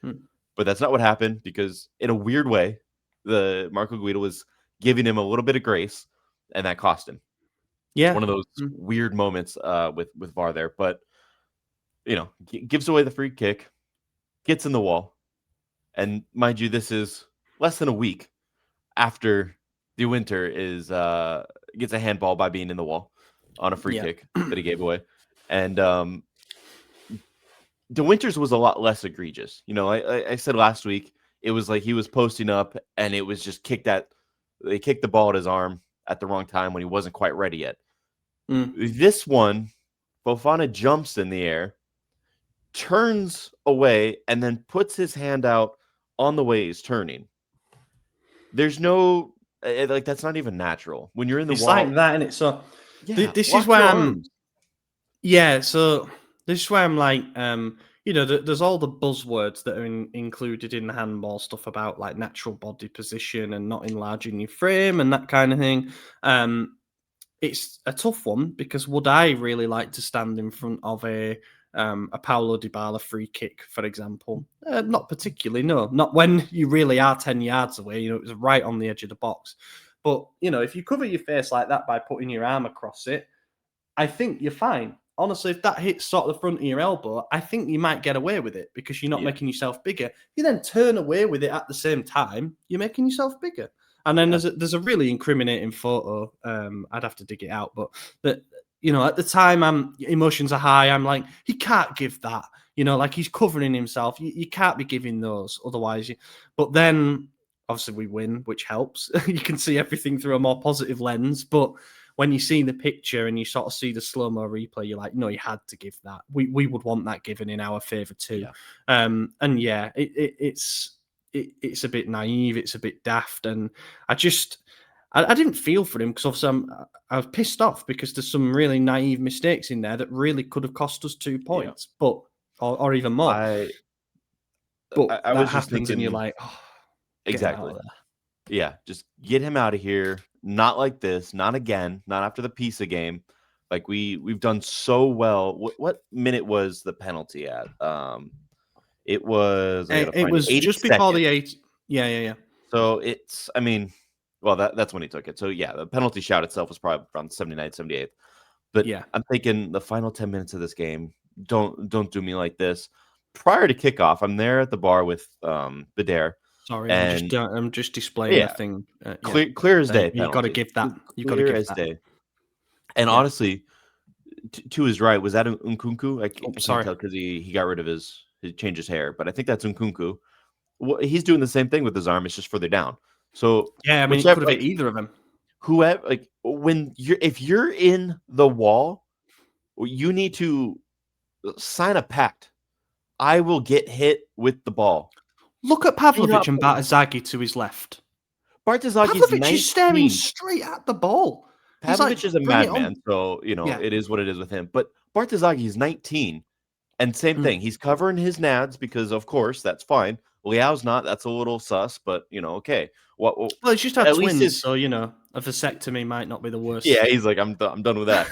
Speaker 3: But that's not what happened, because in a weird way, the Marco Guida was giving him a little bit of grace, and that cost him.
Speaker 2: Yeah.
Speaker 3: One of those weird moments with VAR there. But, gives away the free kick, gets in the wall. And mind you, this is less than a week after De Winter gets a handball by being in the wall on a free kick that he gave away. And De Winter's was a lot less egregious. I said last week, it was like he was posting up and it was just they kicked the ball at his arm at the wrong time when he wasn't quite ready yet. This one, Fofana jumps in the air, turns away, and then puts his hand out on the way he's turning. There's no, that's not even natural. When you're in the wall.
Speaker 2: It's like that, and it's so. This is where I'm. Yeah, so this is where I'm like, there's all the buzzwords that are included in the handball stuff about like natural body position and not enlarging your frame and that kind of thing. It's a tough one, because would I really like to stand in front of a Paulo Dybala free kick, for example? Not particularly, no. Not when you really are 10 yards away. It was right on the edge of the box. But, if you cover your face like that by putting your arm across it, I think you're fine. Honestly, if that hits sort of the front of your elbow, I think you might get away with it, because you're not making yourself bigger. If you then turn away with it at the same time, you're making yourself bigger. And then there's a really incriminating photo. I'd have to dig it out, but that at the time, emotions are high. I'm like, he can't give that. Like he's covering himself. You can't be giving those, otherwise. But then, obviously, we win, which helps. You can see everything through a more positive lens. But when you see the picture and you sort of see the slow-mo replay, you're like, no, you had to give that. We would want that given in our favour too. It's a bit naive, it's a bit daft, and I I didn't feel for him because obviously I was pissed off because there's some really naive mistakes in there that really could have cost us 2 points, but or even more.
Speaker 3: I
Speaker 2: But
Speaker 3: I
Speaker 2: that
Speaker 3: was just
Speaker 2: happens, and you're
Speaker 3: thinking
Speaker 2: like, oh, get him out
Speaker 3: exactly.
Speaker 2: of there.
Speaker 3: Yeah, just get him out of here. Not like this. Not again. Not after the Pisa game. Like we've done so well. What minute was the penalty at? It was I gotta
Speaker 2: It
Speaker 3: find it.
Speaker 2: was
Speaker 3: 80
Speaker 2: just before
Speaker 3: seconds.
Speaker 2: the 8. Yeah.
Speaker 3: So it's I mean, well that's when he took it. So yeah, the penalty shout itself was probably around 79th, 78th. But
Speaker 2: Yeah.
Speaker 3: I'm thinking the final 10 minutes of this game, don't do me like this. Prior to kickoff, I'm there at the bar with Badair.
Speaker 2: Sorry,
Speaker 3: And
Speaker 2: I'm just displaying
Speaker 3: yeah,
Speaker 2: a thing.
Speaker 3: clear as day
Speaker 2: You got to
Speaker 3: penalty.
Speaker 2: give that. You got to
Speaker 3: Clear
Speaker 2: give
Speaker 3: as
Speaker 2: that.
Speaker 3: day. And
Speaker 2: Yeah.
Speaker 3: honestly, to his right, was that Nkunku? I can't
Speaker 2: sorry.
Speaker 3: tell because he got rid of he changed his hair, but I think that's Nkunku. Well, he's doing the same thing with his arm. It's just further down. So
Speaker 2: Yeah, I mean, it
Speaker 3: whichever,
Speaker 2: could have been either of them.
Speaker 3: whoever, like if you're in the wall, you need to sign a pact. I will get hit with the ball.
Speaker 2: Look at Pavlovic and Bartazagi to his left.
Speaker 3: Bartazagi's
Speaker 2: Pavlovic
Speaker 3: 19.
Speaker 2: is staring straight at the ball. He's
Speaker 3: Pavlovic is a
Speaker 2: bring it
Speaker 3: madman,
Speaker 2: on.
Speaker 3: so
Speaker 2: Yeah.
Speaker 3: it is what it is with him. But Bartazagi is 19, and same thing. He's covering his nads because, of course, that's fine. Liao's not. That's a little sus, but okay.
Speaker 2: Well, he's just had
Speaker 3: at
Speaker 2: twins,
Speaker 3: least
Speaker 2: so a vasectomy might not be the worst.
Speaker 3: yeah, he's like, I'm done with that.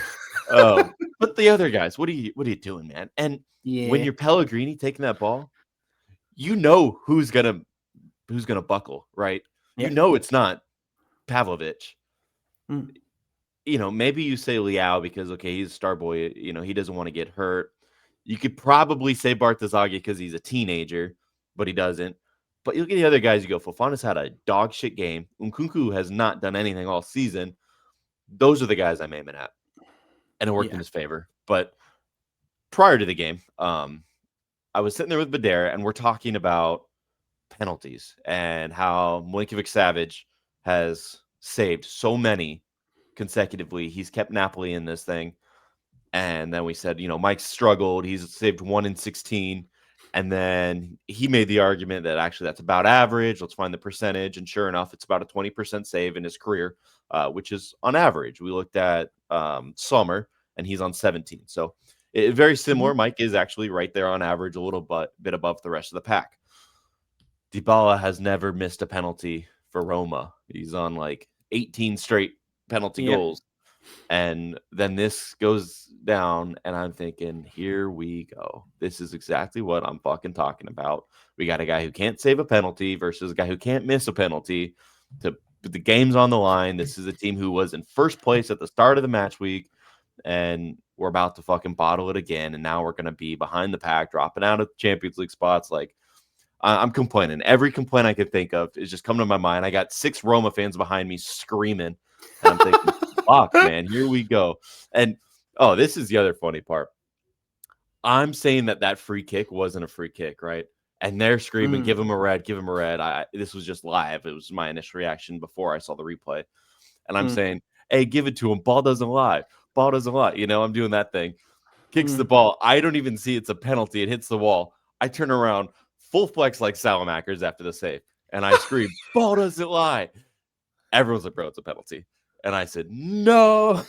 Speaker 3: But the other guys, what are you doing, man? And when you're Pellegrini taking that ball, you know who's gonna buckle, right?
Speaker 2: Yeah.
Speaker 3: You know it's not Pavlovic.
Speaker 2: Mm.
Speaker 3: Maybe you say Liao because he's a star boy. He doesn't want to get hurt. You could probably say Bartazagi because he's a teenager, but he doesn't. But you look at the other guys. You go, Fofana's had a dog shit game. Nkunku has not done anything all season. Those are the guys I'm aiming at, and it worked in his favor. But prior to the game, I was sitting there with Badair, and we're talking about penalties and how Milinkovic-Savic has saved so many consecutively. He's kept Napoli in this thing. And then we said, Mike's struggled. He's saved 1 in 16. And then he made the argument that actually that's about average. Let's find the percentage. And sure enough, it's about a 20% save in his career, which is on average. We looked at Sommer, and he's on 17. So very similar.
Speaker 2: Mm-hmm.
Speaker 3: Mike is actually right there on average, a little bit above the rest of the pack. Dybala has never missed a penalty for Roma. He's on 18 straight penalty goals. And then this goes down, and I'm thinking, here we go. This is exactly what I'm fucking talking about. We got a guy who can't save a penalty versus a guy who can't miss a penalty. The game's on the line. This is a team who was in first place at the start of the match week, and we're about to fucking bottle it again. And now we're going to be behind the pack, dropping out of Champions League spots. I'm complaining. Every complaint I could think of is just coming to my mind. I got 6 Roma fans behind me screaming, and I'm thinking, fuck, man, here we go. And this is the other funny part. I'm saying that free kick wasn't a free kick, right? And they're screaming, give him a red, give him a red. This was just live. It was my initial reaction before I saw the replay. And I'm saying, hey, give it to him. Ball doesn't lie. Ball doesn't lie. I'm doing that thing. Kicks the ball. I don't even see it's a penalty. It hits the wall. I turn around, full flex like Saelemaekers after the save. And I scream, ball doesn't lie. Everyone's like, bro, it's a penalty. And I said, no.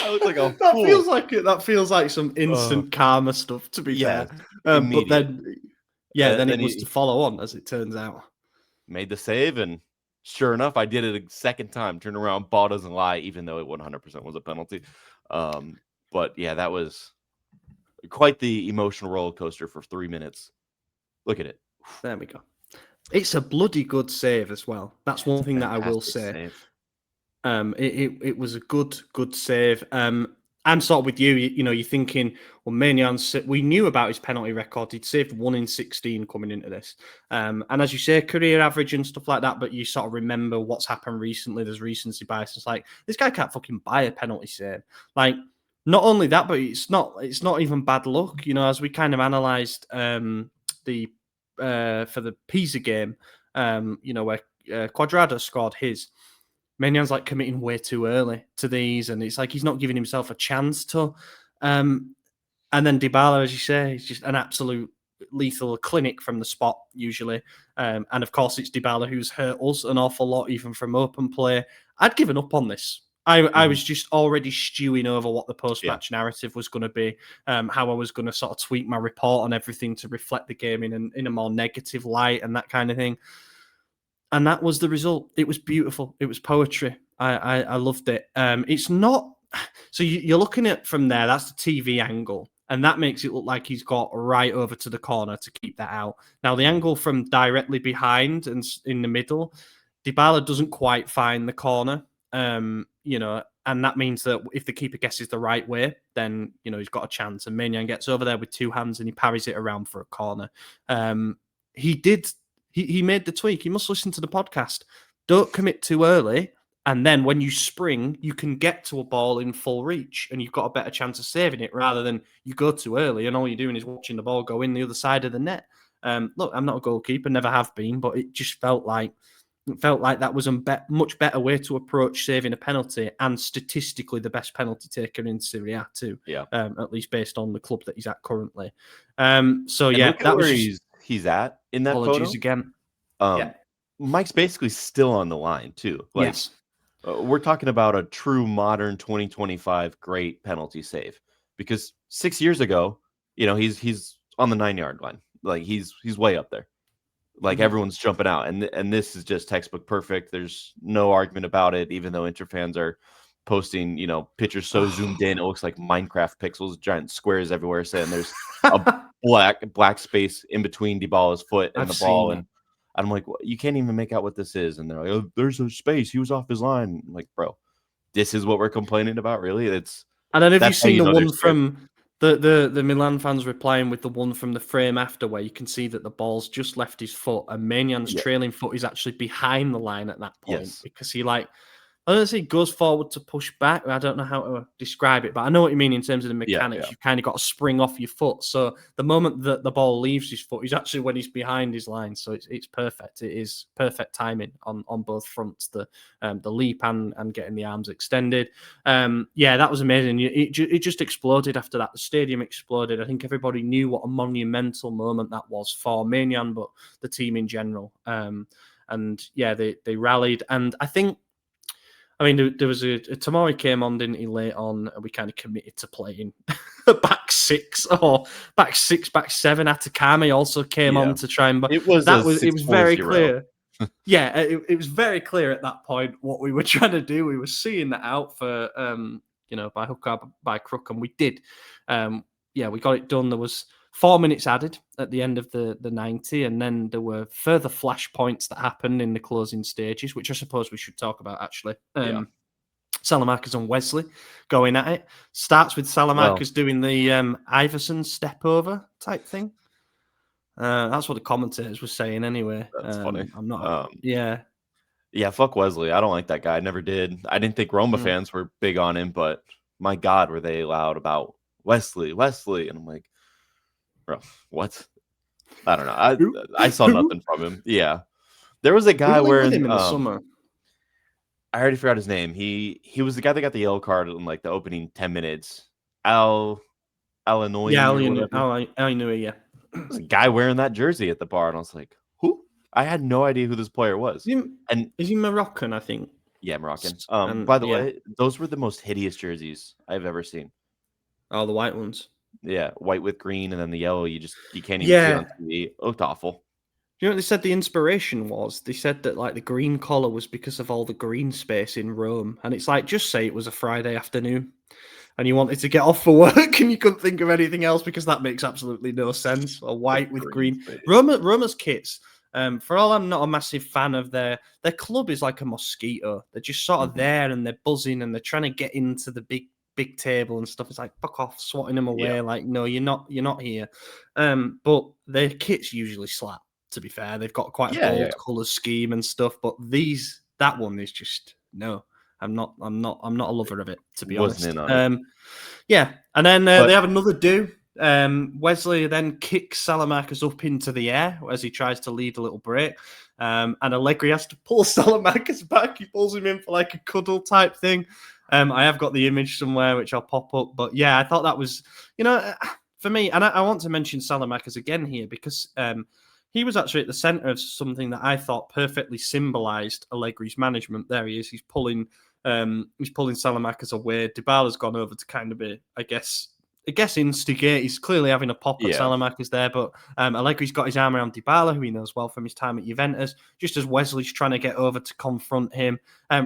Speaker 3: I look like a fool.
Speaker 2: That feels like some instant karma stuff, to be fair. But then it was to follow on, as it turns out.
Speaker 3: Made the save, and sure enough, I did it a second time. Turned around, ball doesn't lie, even though it 100% was a penalty. But yeah, that was quite the emotional roller coaster for 3 minutes. Look at it.
Speaker 2: There we go. It's a bloody good save as well. That's one thing that I will say.
Speaker 3: Save.
Speaker 2: It was a good save. I'm sort of with you. You're thinking, well, Maignan, we knew about his penalty record. He'd saved 1 in 16 coming into this. And as you say, career average and stuff like that, but you sort of remember what's happened recently. There's recency bias. It's like, this guy can't fucking buy a penalty save. Not only that, but it's not even bad luck. As we kind of analysed for the Pisa game, where Quadrado scored his. Maignan's committing way too early to these, and it's like he's not giving himself a chance to. And then Dybala, as you say, is just an absolute lethal clinic from the spot usually. And of course, it's Dybala who's hurt us an awful lot, even from open play. I'd given up on this. I was just already stewing over what the post-match narrative was going to be, how I was going to sort of tweak my report on everything to reflect the game in a more negative light and that kind of thing. And that was the result. It was beautiful. It was poetry. I loved it. It's not... So you're looking at from there, that's the TV angle. And that makes it look like he's got right over to the corner to keep that out. Now, the angle from directly behind and in the middle, Dybala doesn't quite find the corner. And that means that if the keeper guesses the right way, then, he's got a chance. And Maignan gets over there with two hands and he parries it around for a corner. He made the tweak. You must listen to the podcast. Don't commit too early. And then when you spring, you can get to a ball in full reach and you've got a better chance of saving it rather than you go too early and all you're doing is watching the ball go in the other side of the net. Look, I'm not a goalkeeper, never have been, but it just felt like that was a much better way to approach saving a penalty, and statistically the best penalty taker in Serie A too.
Speaker 3: Yeah.
Speaker 2: At least based on the club that he's at currently.
Speaker 3: Look at
Speaker 2: that
Speaker 3: where
Speaker 2: was
Speaker 3: he's at in that
Speaker 2: apologies
Speaker 3: photo.
Speaker 2: Again.
Speaker 3: Mike's basically still on the line too.
Speaker 2: Yes.
Speaker 3: We're talking about a true modern 2025 great penalty save, because 6 years ago, he's on the 9-yard line. Like he's way up there. Like everyone's jumping out, and this is just textbook perfect. There's no argument about it, even though Inter fans are posting, pictures so zoomed in it looks like Minecraft pixels, giant squares everywhere, saying there's a black space in between Dybala's foot and the ball, and I'm like, well, you can't even make out what this is, and they're like, oh, there's a space, he was off his line. I'm like, bro, this is what we're complaining about, really? It's
Speaker 2: and then have you seen the one from the Milan fans replying with the one from the frame after, where you can see that the ball's just left his foot and Maignan's trailing foot is actually behind the line at that point because he I don't say goes forward to push back. I don't know how to describe it, but I know what you mean in terms of the mechanics. You've kind of got to spring off your foot. So the moment that the ball leaves his foot is actually when he's behind his line. So it's perfect. It is perfect timing on both fronts, the leap and getting the arms extended. That was amazing. It just exploded after that. The stadium exploded. I think everybody knew what a monumental moment that was for Maignan, but the team in general. They rallied. And I think, there was Tomori came on, didn't he, late on, and we kind of committed to playing back six, back seven. Atakame also came on to try and...
Speaker 3: It was
Speaker 2: very clear. It was very clear at that point what we were trying to do. We were seeing that out for, by hook or by crook, and we did. We got it done. There was 4 minutes added at the end of the 90, and then there were further flashpoints that happened in the closing stages, which I suppose we should talk about, actually. Saelemaekers and Wesley going at it. Starts with Saelemaekers doing the Iverson step over type thing. That's what the commentators were saying anyway.
Speaker 3: That's funny.
Speaker 2: I'm not...
Speaker 3: Yeah, fuck Wesley. I don't like that guy. I never did. I didn't think Roma fans were big on him, but my God, were they loud about Wesley. And I'm like, bro, what? I don't know. I saw nothing from him. Yeah, there was a guy wearing
Speaker 2: him in the summer.
Speaker 3: I already forgot his name. He was the guy that got the yellow card in like the opening 10 minutes. Al Illinois.
Speaker 2: Yeah, Illinois. Yeah,
Speaker 3: there was a guy wearing that jersey at the bar, and I was like, who? I had no idea who this player was.
Speaker 2: Is he Moroccan? I think.
Speaker 3: Yeah, Moroccan. By the way, those were the most hideous jerseys I've ever seen.
Speaker 2: Oh, the white ones.
Speaker 3: Yeah, white with green, and then the yellow. You can't even see it on TV. It looked awful.
Speaker 2: Do you know what they said the inspiration was? They said that like the green collar was because of all the green space in Rome, and it's like, just say it was a Friday afternoon, and you wanted to get off for work, and you couldn't think of anything else because that makes absolutely no sense. A white with green. Roma's kits. For all I'm not a massive fan of their club is like a mosquito. They're just sort of there and they're buzzing and they're trying to get into the big table and stuff. It's like, fuck off, swatting them away. Yeah. Like, no, you're not here. But their kits usually slap, to be fair. They've got quite a bold colour scheme and stuff, but that one is just no. I'm not a lover of it, to be honest. And then they have another do. Wesley then kicks Saelemaekers up into the air as he tries to lead a little break. And Allegri has to pull Saelemaekers back. He pulls him in for like a cuddle type thing. I have got the image somewhere which I'll pop up. But yeah, I thought that was, for me, and I want to mention Saelemaekers again here because he was actually at the centre of something that I thought perfectly symbolised Allegri's management. There he is. He's pulling Saelemaekers away. Dybala's gone over to kind of be, I guess instigate. He's clearly having a pop at Saelemaekers there, but Allegri's got his arm around Dybala, who he knows well from his time at Juventus, just as Wesley's trying to get over to confront him.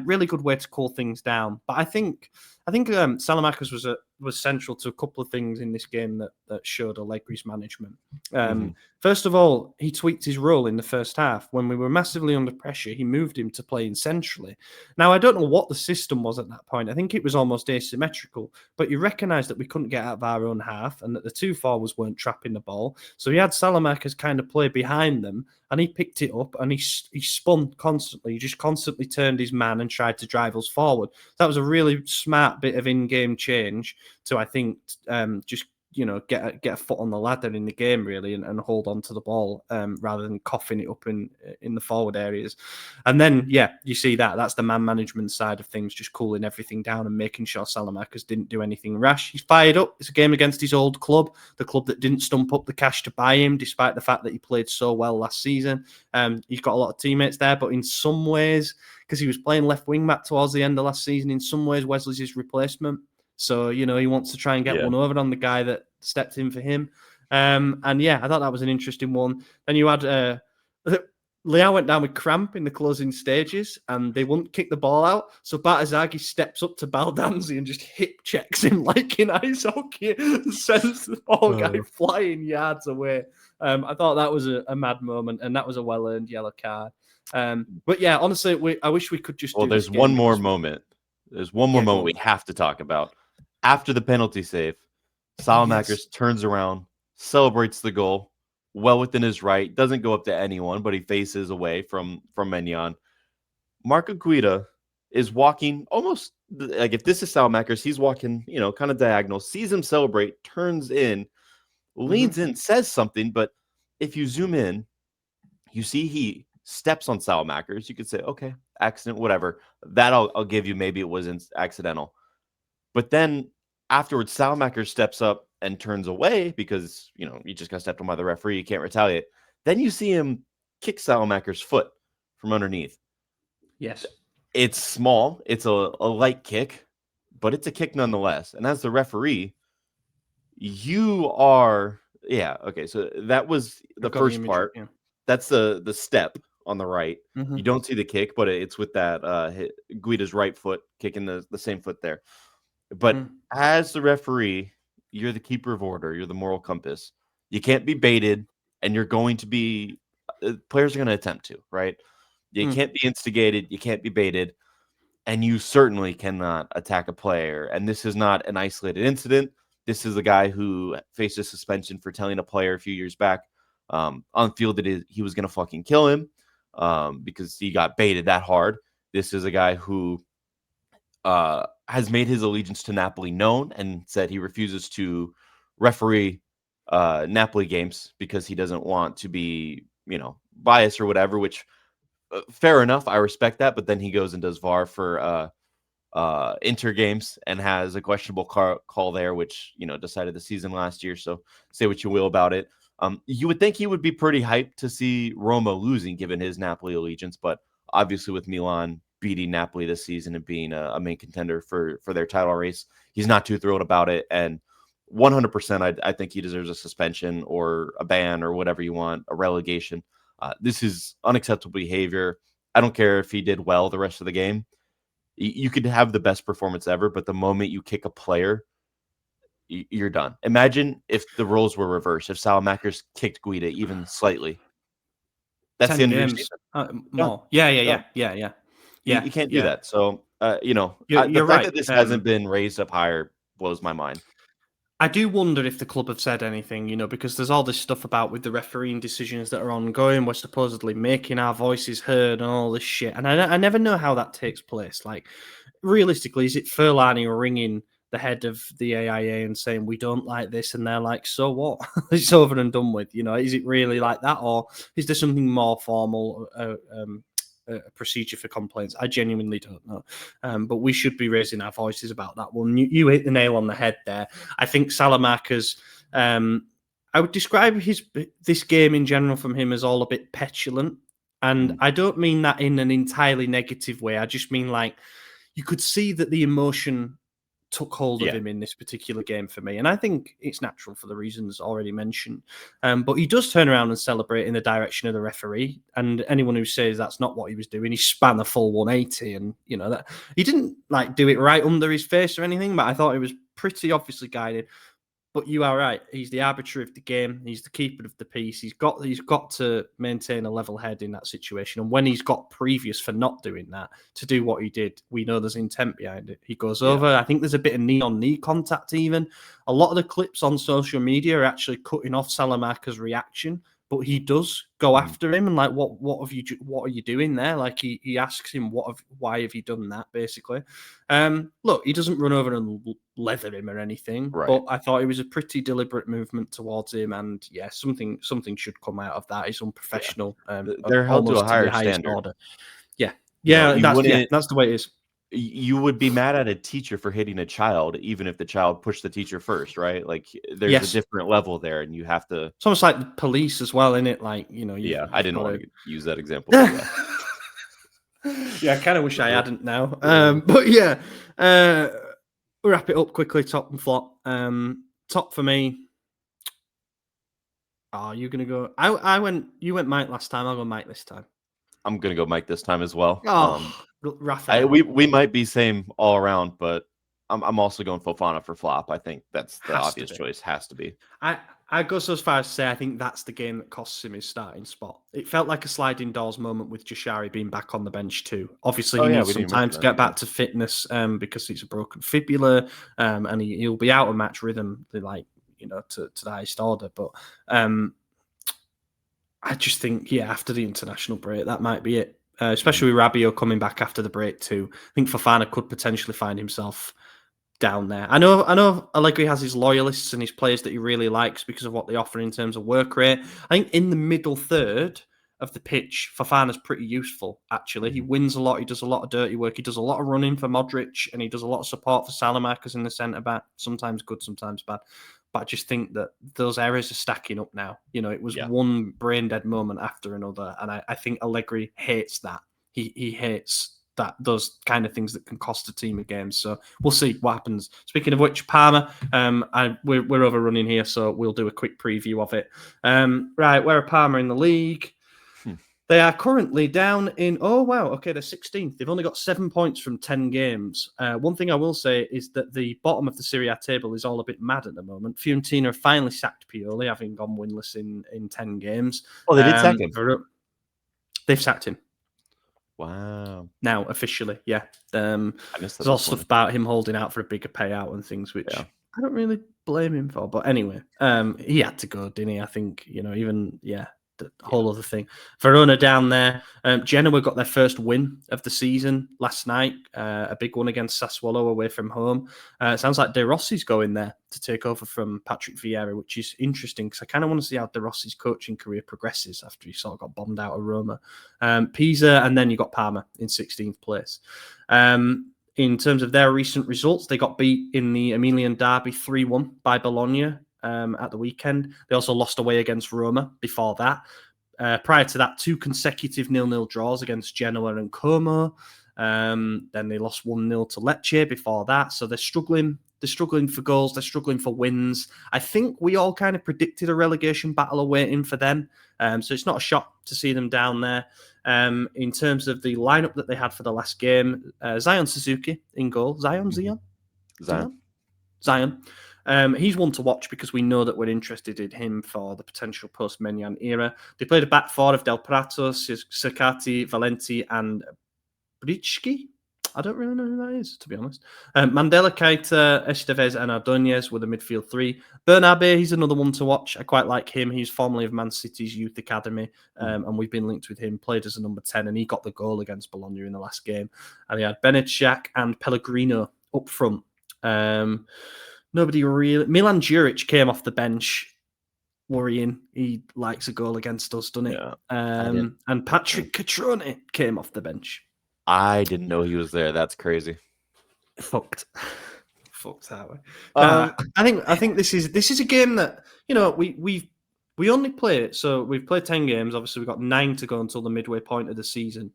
Speaker 2: Really good way to cool things down. But I think Saelemaekers was central to a couple of things in this game that showed Allegri's management. First of all, he tweaked his role in the first half. When we were massively under pressure, he moved him to playing centrally. Now, I don't know what the system was at that point. I think it was almost asymmetrical, but you recognise that we couldn't get out of our own half and that the two forwards weren't trapping the ball. So he had Saelemaekers kind of play behind them, and he picked it up and he spun constantly. He just constantly turned his man and tried to drive us forward. That was a really smart bit of in-game change to, I think, just get a foot on the ladder in the game really and hold on to the ball rather than coughing it up in the forward areas. And then you see that's the man management side of things, just cooling everything down and making sure Saelemaekers didn't do anything rash. He's fired up. It's a game against his old club, the club that didn't stump up the cash to buy him despite the fact that he played so well last season. He's got a lot of teammates there, but in some ways, because he was playing left wing back towards the end of last season, in some ways Wesley's his replacement. So, he wants to try and get one over on the guy that stepped in for him. I thought that was an interesting one. Then you had Leao went down with cramp in the closing stages and they wouldn't kick the ball out. So Bartazagi steps up to Baldanzi and just hip checks him like in ice hockey and sends the ball guy flying yards away. I thought that was a mad moment, and that was a well-earned yellow card. But yeah, honestly, I wish we could just do
Speaker 3: there's one more moment. There's one more moment we have to talk about. After the penalty save, Saelemaekers turns around, celebrates the goal, well within his right, doesn't go up to anyone, but he faces away from Maignan. Marco Guida is walking almost like, if this is Saelemaekers, he's walking, kind of diagonal, sees him celebrate, turns in, leans in, says something, but if you zoom in, you see he steps on Saelemaekers. You could say, okay, accident, whatever. That I'll give you, maybe it wasn't accidental. But then afterwards, Saelemaekers steps up and turns away because, you just got stepped on by the referee. You can't retaliate. Then you see him kick Saelemaekers' foot from underneath.
Speaker 2: Yes.
Speaker 3: It's small. It's a light kick, but it's a kick nonetheless. And as the referee, you are... Yeah, okay. So that was the first part. Yeah. That's the step on the right. You don't see the kick, but it's with that Guida's right foot kicking the same foot there. But as the referee, you're the keeper of order. You're the moral compass. You can't be baited, and you're going to be players are going to attempt to, right? You can't be instigated. You can't be baited, and you certainly cannot attack a player. And this is not an isolated incident. This is a guy who faced a suspension for telling a player a few years back on field that he was going to fucking kill him because he got baited that hard. This is a guy who has made his allegiance to Napoli known and said he refuses to referee Napoli games because he doesn't want to be, biased or whatever, which fair enough. I respect that. But then he goes and does VAR for Inter games and has a questionable call there, which, decided the season last year. So say what you will about it. You would think he would be pretty hyped to see Roma losing given his Napoli allegiance, but obviously with Milan beating Napoli this season and being a main contender for their title race, he's not too thrilled about it. And 100%, I think he deserves a suspension or a ban or whatever you want, a relegation. This is unacceptable behavior. I don't care if he did well the rest of the game. You could have the best performance ever, but the moment you kick a player, you're done. Imagine if the roles were reversed, if Saelemaekers kicked Guida even slightly. That's the end of your season.
Speaker 2: More. Yeah.
Speaker 3: You can't do that. So,
Speaker 2: you're
Speaker 3: the
Speaker 2: right.
Speaker 3: fact that this hasn't been raised up higher blows my mind.
Speaker 2: I do wonder if the club have said anything, because there's all this stuff about with the refereeing decisions that are ongoing. We're supposedly making our voices heard and all this shit. And I never know how that takes place. Like, realistically, is it Furlani ringing the head of the AIA and saying, we don't like this? And they're like, so what? It's over and done with. Is it really like that? Or is there something more formal a procedure for complaints. I genuinely don't know. But we should be raising our voices about that one. You hit the nail on the head there. I think Saelemaekers, I would describe this game in general from him as all a bit petulant. And I don't mean that in an entirely negative way. I just mean like you could see that the emotion took hold of him in this particular game for me. And I think it's natural for the reasons already mentioned. But he does turn around and celebrate in the direction of the referee. And anyone who says that's not what he was doing, he span a full 180. And, you know, that he didn't like do it right under his face or anything, but I thought it was pretty obviously guided. But you are right. He's the arbiter of the game. He's the keeper of the peace. He's got to maintain a level head in that situation. And when he's got previous for not doing that, to do what he did, we know there's intent behind it. He goes over. I think there's a bit of knee-on-knee contact even. A lot of the clips on social media are actually cutting off Saelemaekers' reaction, but he does go after him and like, what are you doing there? Like he asks him, why have you done that? Basically, look, he doesn't run over and leather him or anything, but I thought it was a pretty deliberate movement towards him, and something should come out of that. It's unprofessional.
Speaker 3: They're held to a higher standard.
Speaker 2: Order. That's the way it is.
Speaker 3: You would be mad at a teacher for hitting a child, even if the child pushed the teacher first, right? Like there's a different level there, and you have to.
Speaker 2: It's almost like the police as well, isn't it? Like, you know.
Speaker 3: I didn't want to use that example.
Speaker 2: I kind of wish I hadn't now. But we'll wrap it up quickly. Top and flop. Top for me. Oh, you're gonna go. You went Mike last time. I'll go Mike this time.
Speaker 3: I'm gonna go Mike this time as well.
Speaker 2: Raphael.
Speaker 3: We might be same all around, but I'm also going Fofana for flop. I think that's the obvious choice. Has to be.
Speaker 2: I go so far as to say I think that's the game that costs him his starting spot. It felt like a sliding doors moment with Jashari being back on the bench too. Obviously, he needs some time to get back to fitness because he's a broken fibula, and he'll be out of match rhythm, to the highest order. But I just think, after the international break, that might be it. Especially with Rabiot coming back after the break too. I think Fofana could potentially find himself down there. I know Allegri has his loyalists and his players that he really likes because of what they offer in terms of work rate. I think in the middle third of the pitch, Fofana's pretty useful, actually. He wins a lot. He does a lot of dirty work. He does a lot of running for Modric, and he does a lot of support for Saelemaekers in the centre-back. Sometimes good, sometimes bad. But I just think that those errors are stacking up now. You know, it was one brain-dead moment after another, and I think Allegri hates that. He hates those kind of things that can cost a team a game. So we'll see what happens. Speaking of which, Parma, we're overrunning here, so we'll do a quick preview of it. Right, where are Parma in the league? They are currently down in, they're 16th. They've only got 7 points from 10 games. One thing I will say is that the bottom of the Serie A table is all a bit mad at the moment. Fiorentina have finally sacked Pioli, having gone winless in 10 games.
Speaker 3: Oh, they did sack him?
Speaker 2: They've sacked him.
Speaker 3: Wow.
Speaker 2: Now, officially, there's all stuff about him holding out for a bigger payout and things, which I don't really blame him for. But anyway, he had to go, didn't he? I think, the whole other thing. Verona down there. Genoa got their first win of the season last night. A big one against Sassuolo away from home. It sounds like De Rossi's going there to take over from Patrick Vieira, which is interesting because I kind of want to see how De Rossi's coaching career progresses after he sort of got bombed out of Roma. Pisa, and then you got Parma in 16th place. In terms of their recent results, they got beat in the Emilian Derby 3-1 by Bologna at the weekend. They also lost away against Roma before that. Prior to that, 2 consecutive 0-0 draws against Genoa and Como. Then they lost 1-0 to Lecce before that. So they're struggling. They're struggling for goals. They're struggling for wins. I think we all kind of predicted a relegation battle awaiting for them. So it's not a shock to see them down there. In terms of the lineup that they had for the last game, Zion Suzuki in goal. Zion. He's one to watch because we know that we're interested in him for the potential post-Maignan era. They played a back four of Del Prato, Cercati, Valenti, and Brichki. I don't really know who that is, to be honest. Mandela, Keita, Estevez, and Ordonez were the midfield three. Bernabe, he's another one to watch. I quite like him. He's formerly of Man City's youth academy, and we've been linked with him. Played as a number 10, and he got the goal against Bologna in the last game. And he had Benedjak and Pellegrino up front. Nobody really... Milan Djuric came off the bench. worrying. He likes a goal against us, doesn't he?
Speaker 3: Yeah.
Speaker 2: And Patrick Catrone came off the bench.
Speaker 3: I didn't know he was there. That's crazy.
Speaker 2: Fucked that way. I think this is a game that we only play it. So we've played 10 games. Obviously, we've got 9 to go until the midway point of the season.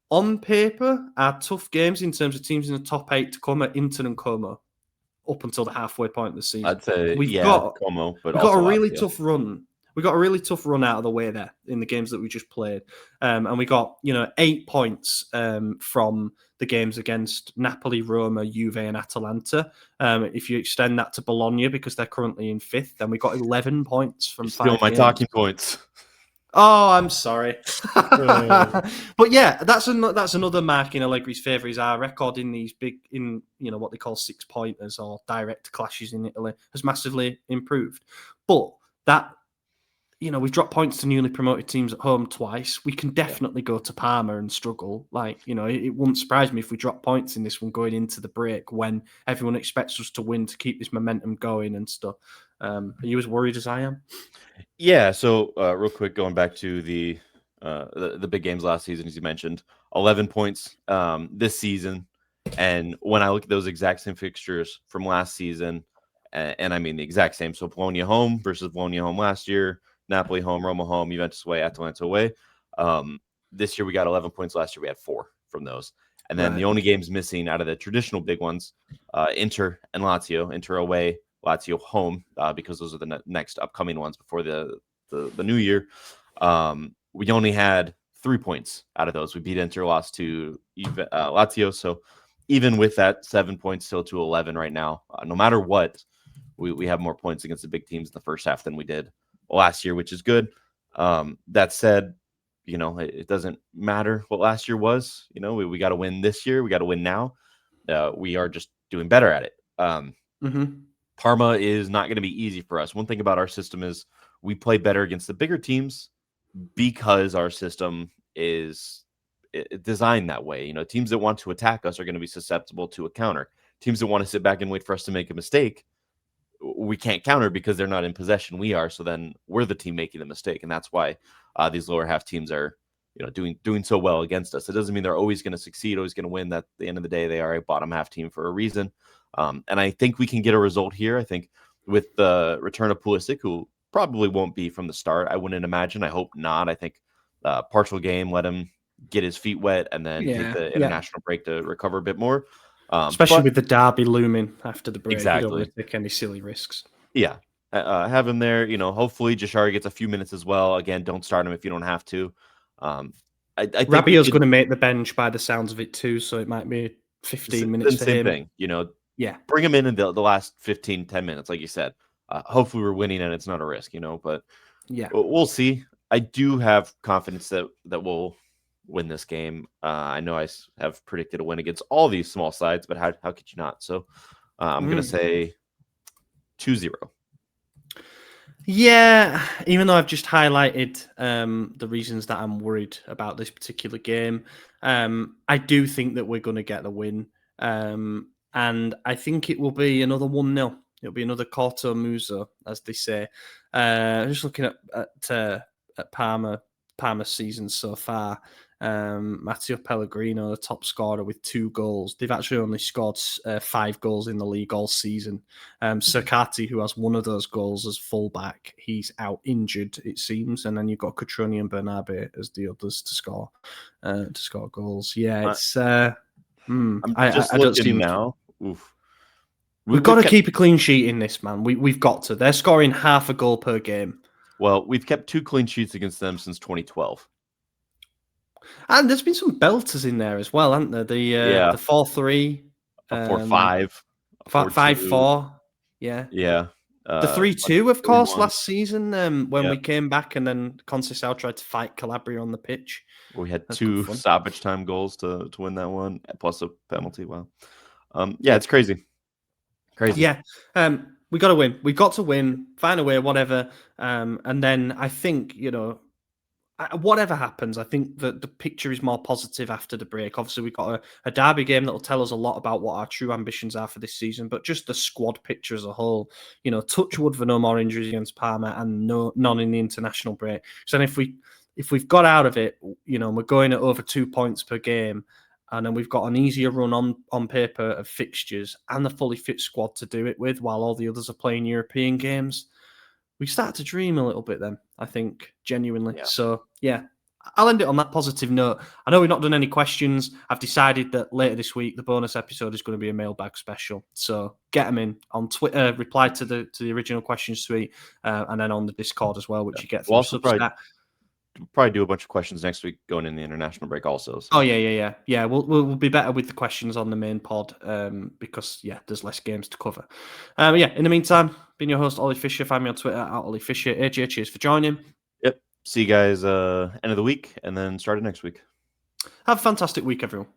Speaker 2: On paper, our tough games in terms of teams in the top 8 to come are Inter and Como up until the halfway point of the season.
Speaker 3: I'd say
Speaker 2: we've got
Speaker 3: Como, but
Speaker 2: we've
Speaker 3: also
Speaker 2: got a really
Speaker 3: Lazio.
Speaker 2: tough run. We got a really tough run out of the way there in the games that we just played, and we got 8 points from the games against Napoli, Roma, Juve, and Atalanta. If you extend that to Bologna, because they're currently in 5th, then we got 11 points from 5
Speaker 3: Still my
Speaker 2: games.
Speaker 3: talking points.
Speaker 2: Oh, I'm sorry. But yeah, that's another mark in Allegri's favour, is our record in these big, what they call 6-pointers or direct clashes in Italy has massively improved. But that, we've dropped points to newly promoted teams at home twice. We can definitely go to Parma and struggle. It wouldn't surprise me if we drop points in this one going into the break when everyone expects us to win to keep this momentum going and stuff. Are you as worried as I am?
Speaker 3: Yeah. So real quick, going back to the big games last season, as you mentioned, 11 points this season. And when I look at those exact same fixtures from last season, and I mean the exact same, so Bologna home versus Bologna home last year, Napoli home, Roma home, Juventus away, Atalanta away. This year we got 11 points. Last year we had 4 from those. And then the only games missing out of the traditional big ones, Inter and Lazio. Inter away, Lazio home, because those are the next upcoming ones before the new year. We only had 3 points out of those. We beat Inter, lost to Lazio. So even with that, 7 points still to 11 right now. No matter what, we have more points against the big teams in the first half than we did last year, which is good. That said, it doesn't matter what last year was. We got to win this year. We got to win now. We are just doing better at it. Parma is not going to be easy for us. One thing about our system is we play better against the bigger teams because our system is designed that way. Teams that want to attack us are going to be susceptible to a counter. Teams that want to sit back and wait for us to make a mistake, we can't counter because they're not in possession. We are. So then we're the team making the mistake. And that's why these lower half teams are, doing so well against us. It doesn't mean they're always going to succeed, always going to win. That at the end of the day, they are a bottom half team for a reason. And I think we can get a result here. I think with the return of Pulisic, who probably won't be from the start, I wouldn't imagine. I hope not. I think partial game, let him get his feet wet and then take the international break to recover a bit more.
Speaker 2: Especially with the derby looming after the break.
Speaker 3: Exactly.
Speaker 2: You don't want to take any silly risks.
Speaker 3: Yeah. Have him there. Hopefully Jashari gets a few minutes as well. Again, don't start him if you don't have to. I think
Speaker 2: Rabiot's going to make the bench by the sounds of it too, so it might be 15 minutes for
Speaker 3: same
Speaker 2: him.
Speaker 3: Thing,
Speaker 2: Yeah.
Speaker 3: Bring him in the last 15, 10 minutes, like you said. Hopefully we're winning and it's not a risk, but
Speaker 2: yeah,
Speaker 3: we'll see. I do have confidence that we'll win this game. I know I have predicted a win against all these small sides, but how could you not? So I'm going to say 2-0.
Speaker 2: Yeah, even though I've just highlighted the reasons that I'm worried about this particular game, I do think that we're going to get the win. And I think it will be another 1-0. It'll be another Corto Muso, as they say. Just looking at Parma's season so far, Matteo Pellegrino, the top scorer with 2 goals. They've actually only scored 5 goals in the league all season. Cercati, who has 1 of those goals as fullback, he's out injured, it seems. And then you've got Catroni and Bernabe as the others to score goals. Yeah, it's.
Speaker 3: I'm just looking now. Oof.
Speaker 2: We've got to keep a clean sheet in this, man. We've got to. They're scoring half a goal per game.
Speaker 3: Well, we've kept 2 clean sheets against them since 2012.
Speaker 2: And there's been some belters in there as well, haven't there? The 4-3,
Speaker 3: 4-5,
Speaker 2: 5-4. Yeah.
Speaker 3: Yeah.
Speaker 2: The 3-2, of course,
Speaker 3: 3-1.
Speaker 2: last season when we came back and then Conceição tried to fight Calabria on the pitch.
Speaker 3: We had 2 stoppage time goals to win that one, plus a penalty. Wow. It's crazy.
Speaker 2: Yeah. We got to win. We got to win, find a way, whatever. And then I think, whatever happens, I think that the picture is more positive after the break. Obviously, we've got a derby game that will tell us a lot about what our true ambitions are for this season, but just the squad picture as a whole, touch wood for no more injuries against Parma and none in the international break. So then if we've got out of it, we're going at over 2 points per game, and then we've got an easier run on paper of fixtures and the fully fit squad to do it with while all the others are playing European games. We start to dream a little bit then, I think, genuinely.
Speaker 3: Yeah.
Speaker 2: So, yeah, I'll end it on that positive note. I know we've not done any questions. I've decided that later this week, the bonus episode is going to be a mailbag special. So get them in on Twitter, reply to the original questions tweet, and then on the Discord as well, which you get through Substack.
Speaker 3: Probably do a bunch of questions next week going in the international break also. So.
Speaker 2: Oh yeah. We'll be better with the questions on the main pod because there's less games to cover. In the meantime, been your host Ollie Fisher. Find me on Twitter at Ollie Fisher. AJ, cheers for joining.
Speaker 3: Yep. See you guys end of the week and then start of next week.
Speaker 2: Have a fantastic week, everyone.